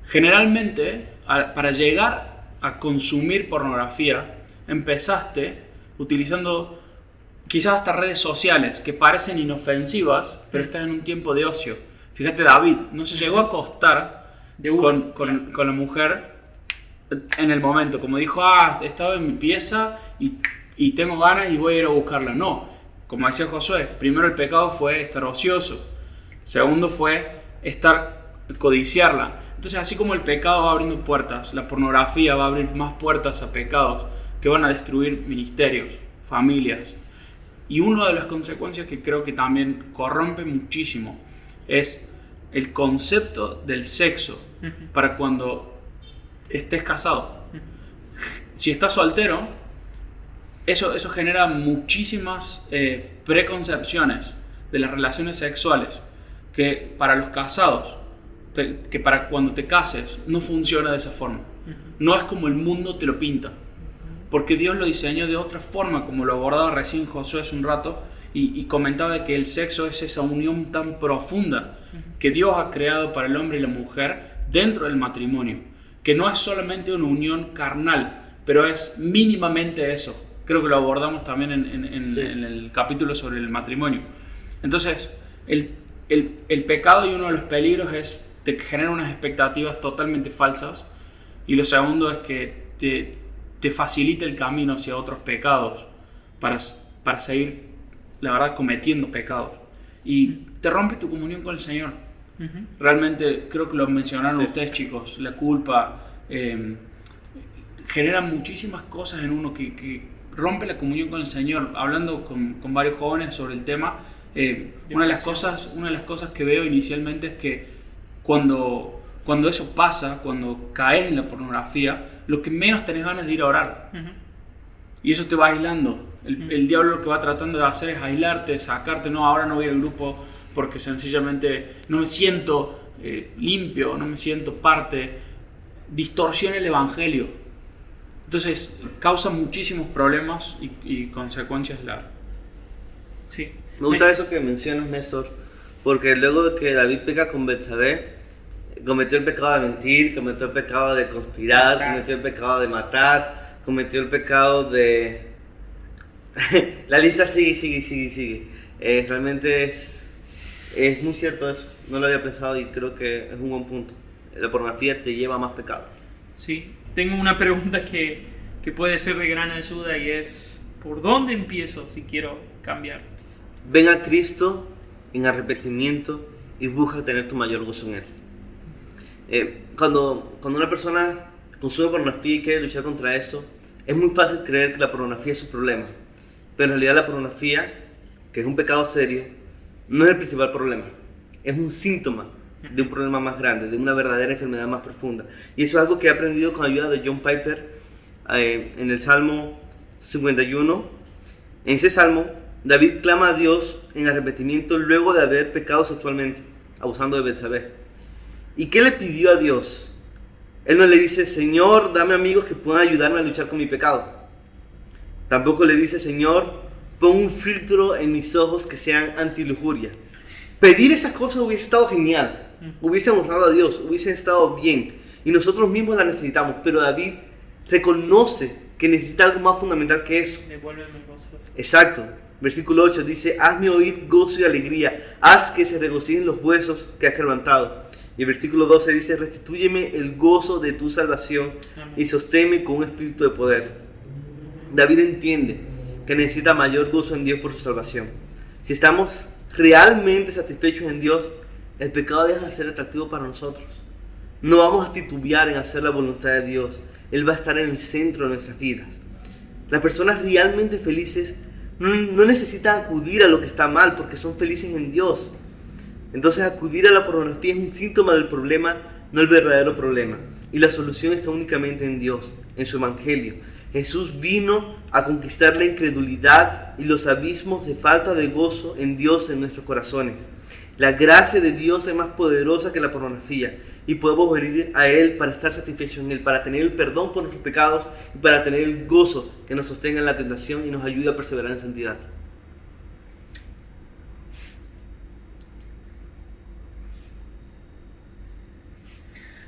Generalmente, para llegar a consumir pornografía, empezaste utilizando quizás hasta redes sociales que parecen inofensivas, pero estás en un tiempo de ocio. Fíjate, David no se llegó a acostar con la mujer en el momento, como dijo, estaba en mi pieza y tengo ganas y voy a ir a buscarla. No, como decía Josué, primero el pecado fue estar ocioso, segundo fue codiciarla. Entonces, así como el pecado va abriendo puertas, la pornografía va a abrir más puertas a pecados que van a destruir ministerios, familias. Y una de las consecuencias que creo que también corrompe muchísimo es el concepto del sexo para cuando estés casado. Si estás soltero, eso genera muchísimas preconcepciones de las relaciones sexuales que para los casados, que para cuando te cases, no funciona de esa forma. No es como el mundo te lo pinta, porque Dios lo diseñó de otra forma, como lo abordaba recién Josué hace un rato, y comentaba de que el sexo es esa unión tan profunda que Dios ha creado para el hombre y la mujer dentro del matrimonio, que no es solamente una unión carnal, pero es mínimamente eso. Creo que lo abordamos también en el capítulo sobre el matrimonio. Entonces, el pecado y uno de los peligros es te genera unas expectativas totalmente falsas, y lo segundo es que te facilita el camino hacia otros pecados para seguir, la verdad, cometiendo pecados, y te rompe tu comunión con el Señor. Realmente creo que lo mencionaron ustedes, chicos, la culpa genera muchísimas cosas en uno que rompe la comunión con el Señor. Hablando con varios jóvenes sobre el tema, una de las cosas que veo inicialmente es que cuando eso pasa, cuando caes en la pornografía, lo que menos tenés ganas de ir a orar. Y eso te va aislando. El diablo lo que va tratando de hacer es aislarte, sacarte. No, ahora no voy al grupo porque sencillamente no me siento limpio, no me siento parte. Distorsiona el evangelio. Entonces causa muchísimos problemas y consecuencias largas. Sí. Me gusta eso que mencionas, Néstor, porque luego de que David peca con Betsabé, cometió el pecado de mentir, cometió el pecado de conspirar, cometió el pecado de matar, cometió el pecado de... La lista sigue. Realmente es muy cierto eso. No lo había pensado y creo que es un buen punto. La pornografía te lleva a más pecado. Sí, tengo una pregunta que puede ser de gran ayuda, y es: ¿por dónde empiezo si quiero cambiar? Ven a Cristo en arrepentimiento y busca tener tu mayor gozo en Él. Cuando una persona consume pornografía y quiere luchar contra eso, es muy fácil creer que la pornografía es su problema. Pero en realidad la pornografía, que es un pecado serio, no es el principal problema. Es un síntoma de un problema más grande, de una verdadera enfermedad más profunda. Y eso es algo que he aprendido con ayuda de John Piper en el Salmo 51. En ese salmo, David clama a Dios en arrepentimiento luego de haber pecado sexualmente, abusando de Betsabé. ¿Y qué le pidió a Dios? Él no le dice: Señor, dame amigos que puedan ayudarme a luchar con mi pecado. Tampoco le dice: Señor, pon un filtro en mis ojos que sean antilujuria. Pedir esas cosas hubiese estado genial, hubiese honrado a Dios, hubiese estado bien, y nosotros mismos las necesitamos. Pero David reconoce que necesita algo más fundamental que eso. Devuélveme gozos. Exacto. Versículo 8 dice: hazme oír gozo y alegría, haz que se regocijen los huesos que has quebrantado. Y el versículo 12 dice: restitúyeme el gozo de tu salvación. Amén. Y sosténme con un espíritu de poder. David entiende que necesita mayor gozo en Dios por su salvación. Si estamos realmente satisfechos en Dios, el pecado deja de ser atractivo para nosotros. No vamos a titubear en hacer la voluntad de Dios. Él va a estar en el centro de nuestras vidas. Las personas realmente felices no necesitan acudir a lo que está mal porque son felices en Dios. Entonces acudir a la pornografía es un síntoma del problema, no el verdadero problema. Y la solución está únicamente en Dios, en su evangelio. Jesús vino a conquistar la incredulidad y los abismos de falta de gozo en Dios en nuestros corazones. La gracia de Dios es más poderosa que la pornografía y podemos venir a Él para estar satisfechos en Él, para tener el perdón por nuestros pecados y para tener el gozo que nos sostenga en la tentación y nos ayude a perseverar en santidad.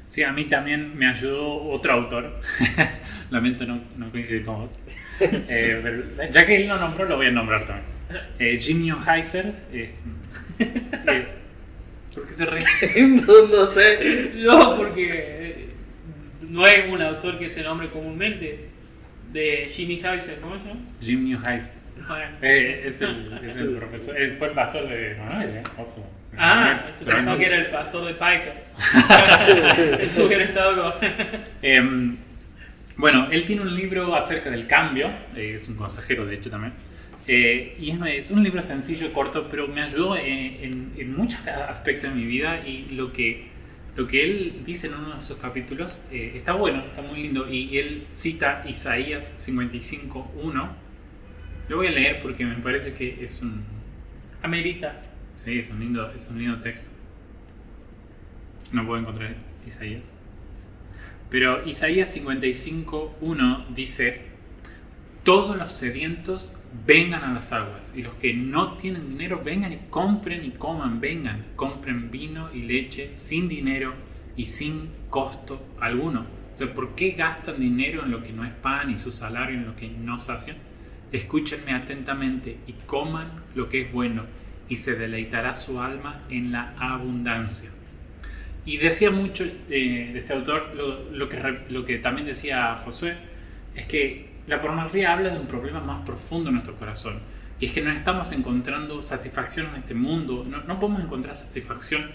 Sí, a mí también me ayudó otro autor. Lamento no coincidir con vos. Pero ya que él lo nombró, lo voy a nombrar también. Jim Neuheiser es... ¿Por qué se ríe? No sé. No, porque no es un autor que se nombre comúnmente. De Jimmy Heiser, ¿cómo se llama? Jim Neuheiser. Bueno. Es el profesor, él fue el pastor de Manuel, ojo. Pensó que era el pastor de Piper. Eso hubiera estado con... Bueno, él tiene un libro acerca del cambio, es un consejero de hecho también, y es un libro sencillo, corto, pero me ayudó en muchos aspectos de mi vida, y lo que él dice en uno de sus capítulos está bueno, está muy lindo, y él cita Isaías 55:1. Lo voy a leer porque me parece que es un... Amerita. Sí, es un lindo texto. No puedo encontrar Isaías. Pero Isaías 55:1 dice: todos los sedientos vengan a las aguas, y los que no tienen dinero vengan y compren y coman. Vengan, compren vino y leche sin dinero y sin costo alguno. O sea, ¿por qué gastan dinero en lo que no es pan y su salario en lo que no sacian? Escúchenme atentamente y coman lo que es bueno, y se deleitará su alma en la abundancia. Y decía mucho de este autor, lo que también decía Josué, es que la pornografía habla de un problema más profundo en nuestro corazón, y es que no estamos encontrando satisfacción en este mundo, no podemos encontrar satisfacción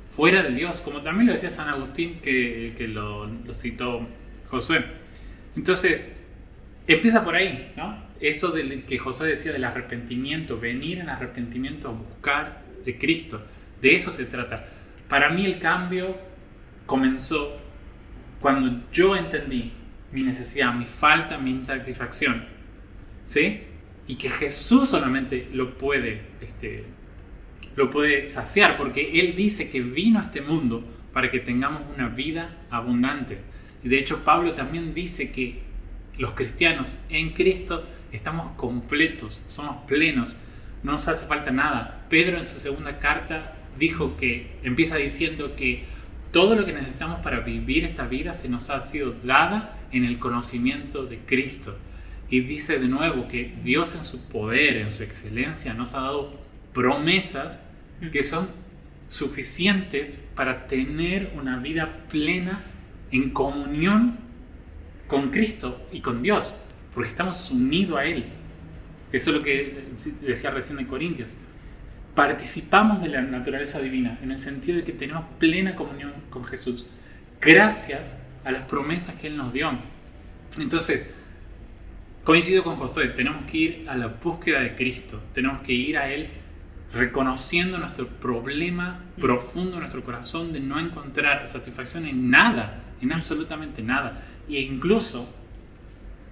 fuera de Dios, como también lo decía San Agustín, que lo citó Josué. Entonces, empieza por ahí, ¿no? Eso que Josué decía del arrepentimiento, venir en arrepentimiento a buscar de Cristo, de eso se trata. Para mí el cambio comenzó cuando yo entendí mi necesidad, mi falta, mi insatisfacción, ¿sí? Y que Jesús solamente lo puede saciar, porque Él dice que vino a este mundo para que tengamos una vida abundante. Y de hecho Pablo también dice que los cristianos en Cristo estamos completos, somos plenos, no nos hace falta nada. Pedro en su segunda carta empieza diciendo que todo lo que necesitamos para vivir esta vida se nos ha sido dada en el conocimiento de Cristo. Y dice de nuevo que Dios en su poder, en su excelencia, nos ha dado promesas que son suficientes para tener una vida plena en comunión con Cristo y con Dios, porque estamos unidos a Él. Eso es lo que decía recién en Corintios. Participamos de la naturaleza divina, en el sentido de que tenemos plena comunión con Jesús, gracias a las promesas que Él nos dio. Entonces, coincido con Josué, tenemos que ir a la búsqueda de Cristo, tenemos que ir a Él reconociendo nuestro problema profundo en nuestro corazón de no encontrar satisfacción en nada, en absolutamente nada, e incluso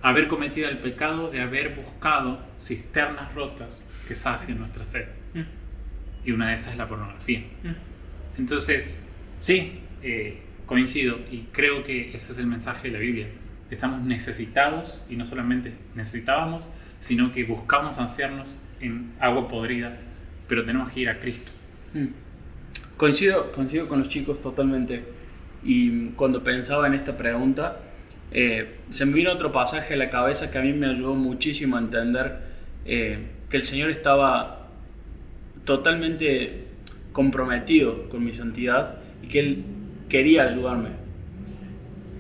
haber cometido el pecado de haber buscado cisternas rotas que sacien nuestra sed. Y una de esas es la pornografía. Entonces, sí, coincido y creo que ese es el mensaje de la Biblia. Estamos necesitados, y no solamente necesitábamos, sino que buscamos saciarnos en agua podrida, pero tenemos que ir a Cristo. Coincido con los chicos totalmente. Y cuando pensaba en esta pregunta, se me vino otro pasaje a la cabeza que a mí me ayudó muchísimo a entender que el Señor estaba totalmente comprometido con mi santidad y que Él quería ayudarme.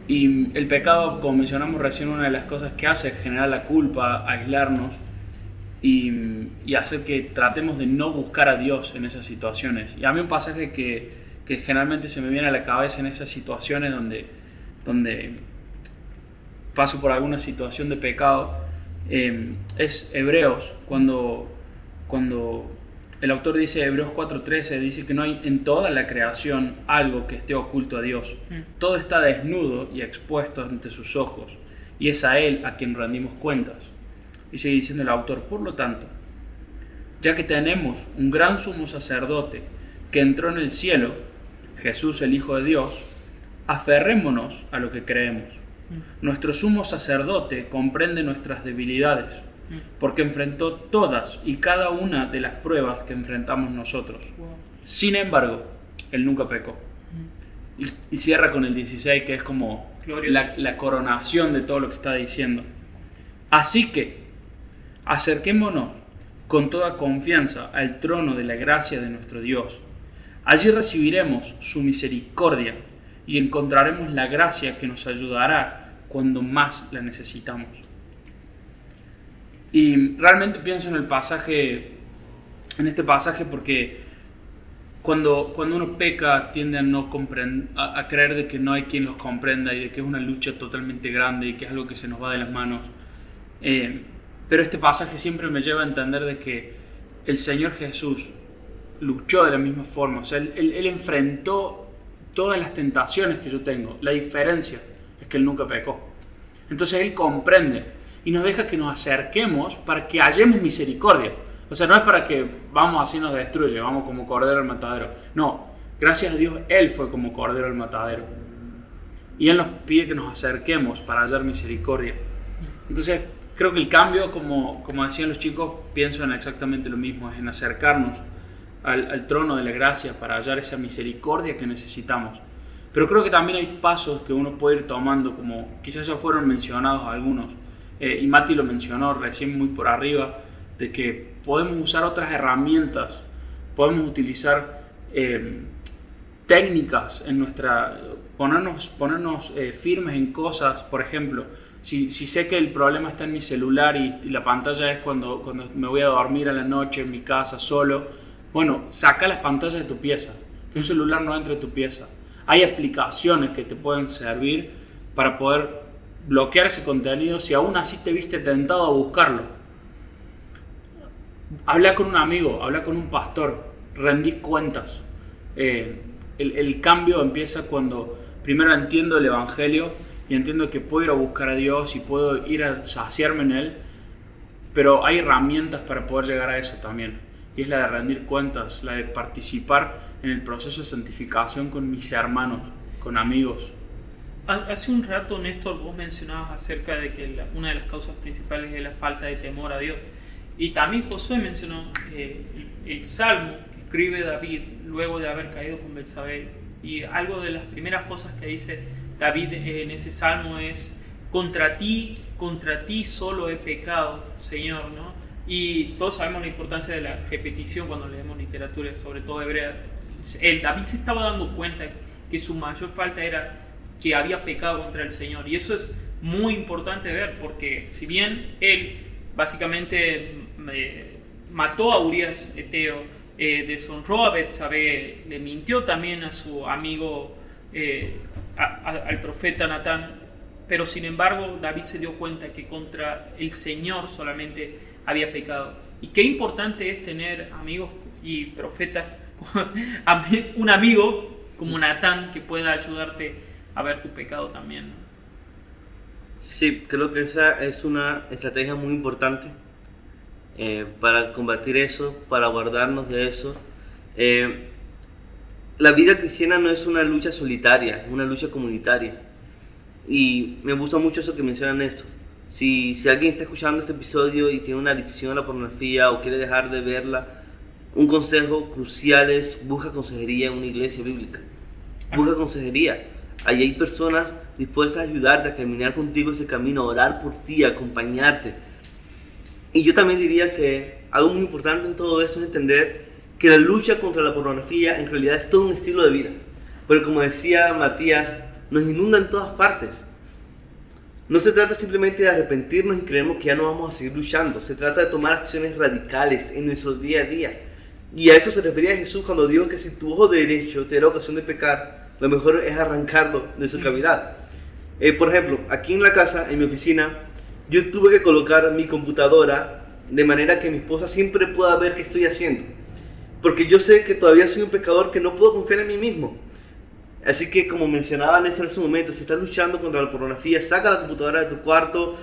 Y el pecado, como mencionamos recién, una de las cosas que hace es generar la culpa, aislarnos y hacer que tratemos de no buscar a Dios en esas situaciones. Y a mí un pasaje que generalmente se me viene a la cabeza en esas situaciones donde paso por alguna situación de pecado es Hebreos, cuando el autor dice, Hebreos 4:13, dice que no hay en toda la creación algo que esté oculto a Dios. Todo está desnudo y expuesto ante sus ojos, y es a Él a quien rendimos cuentas. Y sigue diciendo el autor, por lo tanto, ya que tenemos un gran sumo sacerdote que entró en el cielo, Jesús el Hijo de Dios, aferrémonos a lo que creemos. Nuestro sumo sacerdote comprende nuestras debilidades, porque enfrentó todas y cada una de las pruebas que enfrentamos nosotros. Sin embargo, Él nunca pecó. Y cierra con el 16, que es como la coronación de todo lo que está diciendo. Así que, acerquémonos con toda confianza al trono de la gracia de nuestro Dios. Allí recibiremos su misericordia y encontraremos la gracia que nos ayudará cuando más la necesitamos. Y realmente pienso en este pasaje porque cuando uno peca tiende a creer de que no hay quien los comprenda y de que es una lucha totalmente grande y que es algo que se nos va de las manos. Pero este pasaje siempre me lleva a entender de que el Señor Jesús luchó de la misma forma. O sea, él enfrentó todas las tentaciones que yo tengo. La diferencia es que Él nunca pecó. Entonces Él comprende y nos deja que nos acerquemos para que hallemos misericordia. O sea, no es para que vamos así nos destruye, vamos como cordero al matadero. No, gracias a Dios Él fue como cordero al matadero. Y Él nos pide que nos acerquemos para hallar misericordia. Entonces, creo que el cambio, como decían los chicos, pienso en exactamente lo mismo, es en acercarnos al trono de la gracia para hallar esa misericordia que necesitamos. Pero creo que también hay pasos que uno puede ir tomando, como quizás ya fueron mencionados algunos, y Mati lo mencionó recién muy por arriba, de que podemos usar otras herramientas, podemos utilizar técnicas en ponernos firmes en cosas. Por ejemplo, si sé que el problema está en mi celular y la pantalla es cuando me voy a dormir a la noche en mi casa solo, bueno, saca las pantallas de tu pieza, que un celular no entre en tu pieza. Hay aplicaciones que te pueden servir para poder bloquear ese contenido si aún así te viste tentado a buscarlo. Habla con un amigo, habla con un pastor, rendí cuentas. El cambio empieza cuando primero entiendo el Evangelio y entiendo que puedo ir a buscar a Dios y puedo ir a saciarme en Él, pero hay herramientas para poder llegar a eso también, y es la de rendir cuentas, la de participar en el proceso de santificación con mis hermanos, con amigos. Hace un rato, Néstor, vos mencionabas acerca de que una de las causas principales es la falta de temor a Dios. Y también Josué mencionó el salmo que escribe David luego de haber caído con Betsabé. Y algo de las primeras cosas que dice David en ese salmo es: contra ti solo he pecado, Señor, ¿no? Y todos sabemos la importancia de la repetición cuando leemos literatura, sobre todo hebrea. David se estaba dando cuenta que su mayor falta era que había pecado contra el Señor. Y eso es muy importante ver, porque si bien él básicamente mató a Urías Eteo, deshonró a Betsabé, le mintió también a su amigo, al profeta Natán, pero sin embargo David se dio cuenta que contra el Señor solamente había pecado. Y qué importante es tener amigos y profetas, un amigo como Natán que pueda ayudarte a ver tu pecado también, ¿no? Sí, creo que esa es una estrategia muy importante para combatir eso, para guardarnos de eso. La vida cristiana no es una lucha solitaria, es una lucha comunitaria. Y me gusta mucho eso que mencionan esto. Si alguien está escuchando este episodio y tiene una adicción a la pornografía o quiere dejar de verla, un consejo crucial es: busca consejería en una iglesia bíblica. Busca consejería. Allí hay personas dispuestas a ayudarte a caminar contigo ese camino, a orar por ti, a acompañarte. Y yo también diría que algo muy importante en todo esto es entender que la lucha contra la pornografía en realidad es todo un estilo de vida. Pero como decía Matías, nos inunda en todas partes. No se trata simplemente de arrepentirnos y creemos que ya no vamos a seguir luchando. Se trata de tomar acciones radicales en nuestro día a día. Y a eso se refería Jesús cuando dijo que si tu ojo derecho te da ocasión de pecar, lo mejor es arrancarlo de su cavidad. Por ejemplo, aquí en la casa, en mi oficina, yo tuve que colocar mi computadora de manera que mi esposa siempre pueda ver qué estoy haciendo. Porque yo sé que todavía soy un pecador que no puedo confiar en mí mismo. Así que, como mencionaba Néstor en ese momento, si estás luchando contra la pornografía, saca la computadora de tu cuarto,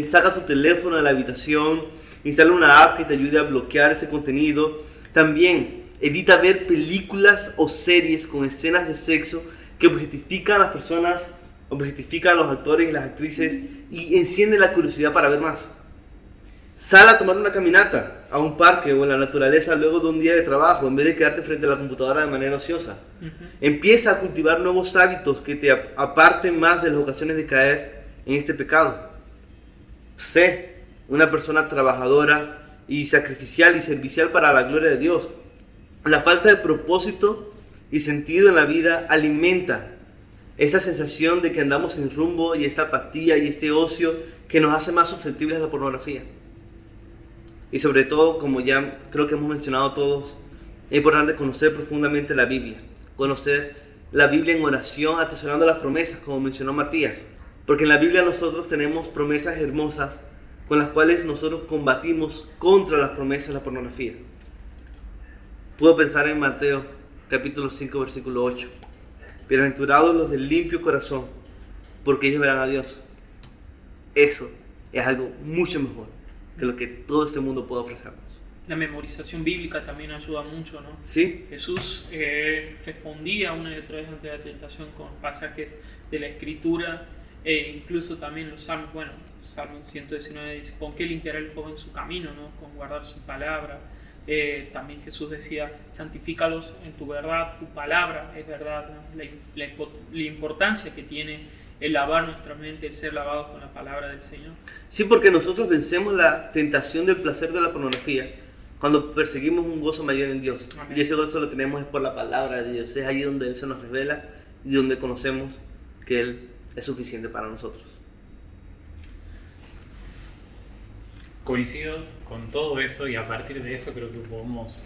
saca tu teléfono de la habitación, instala una app que te ayude a bloquear este contenido. También evita ver películas o series con escenas de sexo que objetifican a las personas, objetifican a los actores y las actrices y enciende la curiosidad para ver más. Sal a tomar una caminata a un parque o en la naturaleza luego de un día de trabajo, en vez de quedarte frente a la computadora de manera ociosa. Empieza a cultivar nuevos hábitos que te aparten más de las ocasiones de caer en este pecado. Sé una persona trabajadora y sacrificial y servicial para la gloria de Dios. La falta de propósito y sentido en la vida alimenta esta sensación de que andamos sin rumbo y esta apatía y este ocio que nos hace más susceptibles a la pornografía. Y sobre todo, como ya creo que hemos mencionado todos, es importante conocer profundamente la Biblia. Conocer la Biblia en oración, atesorando las promesas, como mencionó Matías. Porque en la Biblia nosotros tenemos promesas hermosas con las cuales nosotros combatimos contra las promesas de la pornografía. Puedo pensar en Mateo, capítulo 5, versículo 8. Bienaventurados los del limpio corazón, porque ellos verán a Dios. Eso es algo mucho mejor que lo que todo este mundo puede ofrecernos. La memorización bíblica también ayuda mucho, ¿no? Sí. Jesús respondía una y otra vez ante la tentación con pasajes de la Escritura e incluso también los salmos. Bueno, Salmo 119 dice: ¿con qué limpiará el joven su camino? ¿No? Con guardar su palabra. También Jesús decía: santifícalos en tu verdad, tu palabra es verdad, ¿no? La importancia que tiene el lavar nuestra mente, el ser lavados con la palabra del Señor. Sí, porque nosotros vencemos la tentación del placer de la pornografía cuando perseguimos un gozo mayor en Dios. Amén. Y ese gozo lo tenemos es por la palabra de Dios. Es ahí donde Él se nos revela y donde conocemos que Él es suficiente para nosotros. Coincido con todo eso y a partir de eso creo que podemos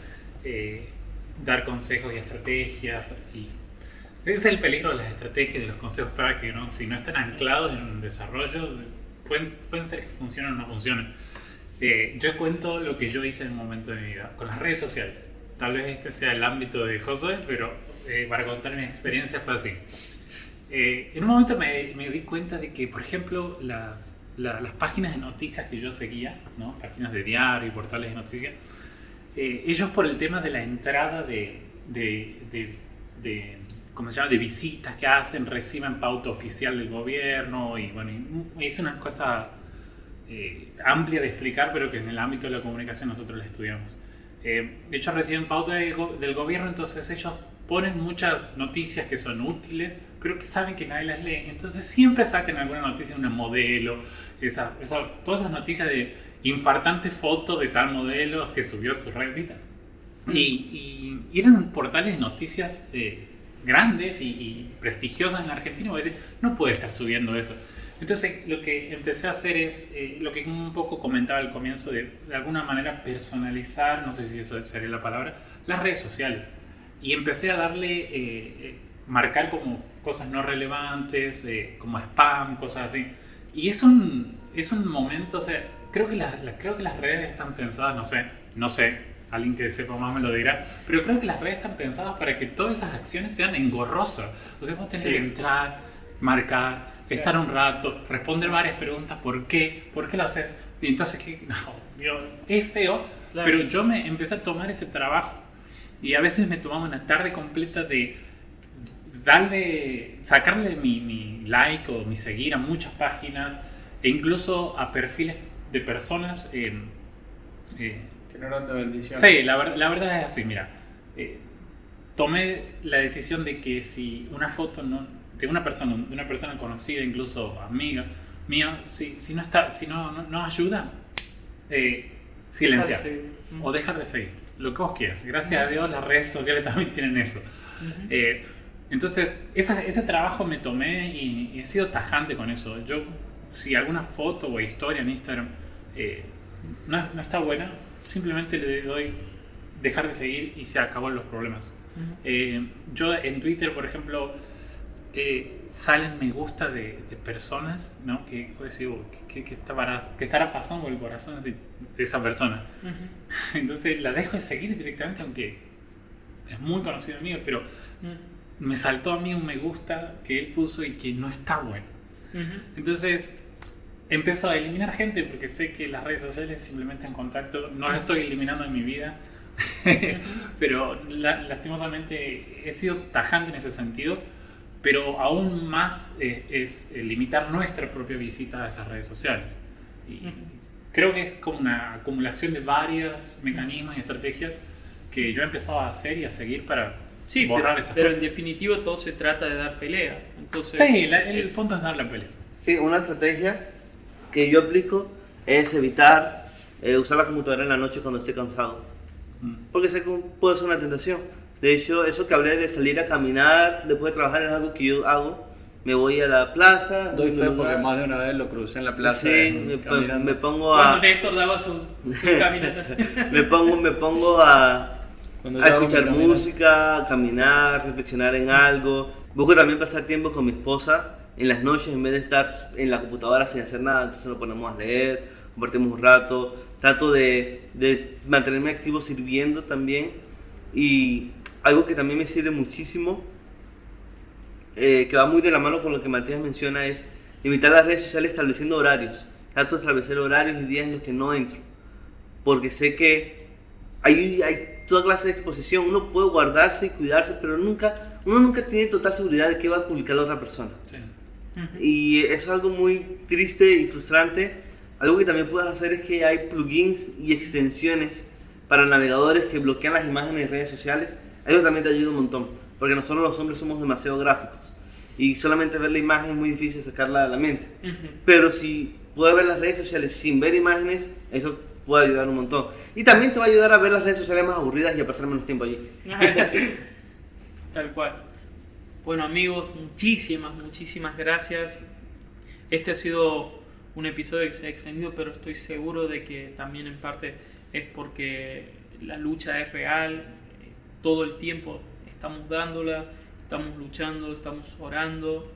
dar consejos y estrategias. Y ese es el peligro de las estrategias y de los consejos prácticos, ¿no? Si no están anclados en un desarrollo, pueden ser que funcionen o no funcionen. Yo cuento lo que yo hice en un momento de mi vida con las redes sociales. Tal vez este sea el ámbito de Josué, pero para contar mi experiencia fue así. En un momento me di cuenta de que, por ejemplo, las páginas de noticias que yo seguía, ¿no? Páginas de diario y portales de noticias, ellos por el tema de la entrada ¿cómo se llama?, de visitas que hacen, reciben pauta oficial del gobierno y bueno, es una cosa amplia de explicar, pero que en el ámbito de la comunicación nosotros la estudiamos. Ellos reciben pauta del gobierno, entonces ellos ponen muchas noticias que son útiles, pero que saben que nadie las lee, entonces siempre sacan alguna noticia de una modelo, todas esas noticias de infartante foto de tal modelo que subió su red, ¿viste? Y eran portales de noticias grandes y prestigiosas en la Argentina, y voy a decir, no puede estar subiendo eso. Entonces lo que empecé a hacer es lo que un poco comentaba al comienzo, de alguna manera personalizar, no sé si eso sería la palabra, las redes sociales. Y empecé a darle, marcar como cosas no relevantes, como spam, cosas así. Y es un momento, o sea, creo que las redes están pensadas, no sé, alguien que sepa más me lo dirá, pero creo que las redes están pensadas para que todas esas acciones sean engorrosas. O sea, vos tenés que entrar, marcar, estar un rato, responder varias preguntas, ¿por qué lo haces? Y entonces, es feo, claro. Pero yo me empecé a tomar ese trabajo y a veces me tomaba una tarde completa de sacarle mi like o mi seguir a muchas páginas e incluso a perfiles de personas que no eran de bendición. Sí, la verdad es así, mira, tomé la decisión de que si una foto de una persona conocida, incluso amiga mía, si no ayuda, silenciar o dejar de seguir, lo que vos quieras. Gracias a Dios las redes sociales también tienen eso. Entonces ese trabajo me tomé y he sido tajante con eso. Yo, si alguna foto o historia en Instagram no está buena, simplemente le doy dejar de seguir y se acaban los problemas. Yo en Twitter, por ejemplo, salen me gusta de personas, ¿no? Que puedes decir, ¿qué estará pasando por el corazón de esa persona? Ujú. Entonces la dejo de seguir directamente, aunque es muy conocido mío, pero me saltó a mí un me gusta que él puso y que no está bueno. Ujú. Entonces empiezo a eliminar gente porque sé que las redes sociales simplemente en contacto, no lo estoy eliminando en mi vida, pero lastimosamente he sido tajante en ese sentido, pero aún más es limitar nuestra propia visita a esas redes sociales. Y creo que es como una acumulación de varios mecanismos y estrategias que yo he empezado a hacer y a seguir para Sí, borrar esas pero cosas. en definitivo todo se trata de dar pelea. Entonces, Sí, el punto es dar la pelea. Sí, una estrategia que yo aplico es evitar usar la computadora en la noche cuando estoy cansado. Porque sé que puede ser una tentación. De hecho, eso que hablé de salir a caminar después de trabajar es algo que yo hago. Me voy a la plaza. Doy un fe lugar. porque más de una vez lo crucé en la plaza. Sí, caminando. me pongo cuando a... Néstor daba su caminata. me pongo a Cuando a yo hago escuchar mi caminata. música, a caminar, reflexionar en algo. Busco también pasar tiempo con mi esposa en las noches en vez de estar en la computadora sin hacer nada. Entonces nos ponemos a leer, compartimos un rato. Trato de mantenerme activo sirviendo también. Y algo que también me sirve muchísimo, que va muy de la mano con lo que Matías menciona, es limitar las redes sociales estableciendo horarios. Trato de establecer horarios y días en los que no entro. Porque sé que hay toda clase de exposición. Uno puede guardarse y cuidarse, pero uno nunca tiene total seguridad de qué va a publicar la otra persona. Sí. Y eso es algo muy triste y frustrante. Algo que también puedes hacer es que hay plugins y extensiones para navegadores que bloquean las imágenes en redes sociales. Eso también te ayuda un montón, porque nosotros los hombres somos demasiado gráficos y solamente ver la imagen es muy difícil sacarla de la mente. Pero si puedes ver las redes sociales sin ver imágenes, eso puede ayudar un montón. Y también te va a ayudar a ver las redes sociales más aburridas y a pasar menos tiempo allí. Tal cual. Bueno, amigos, muchísimas gracias. Este ha sido un episodio que se ha extendido, pero estoy seguro de que también en parte es porque la lucha es real. Todo el tiempo estamos dándola, estamos luchando, estamos orando.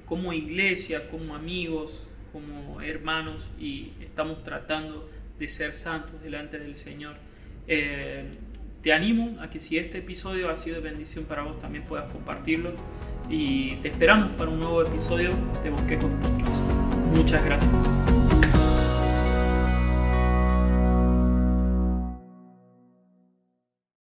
Como iglesia, como amigos, como hermanos, y estamos tratando de ser santos delante del Señor. Te animo a que si este episodio ha sido de bendición para vos, también puedas compartirlo, y te esperamos para un nuevo episodio de Bosquejos Podcast. Muchas gracias.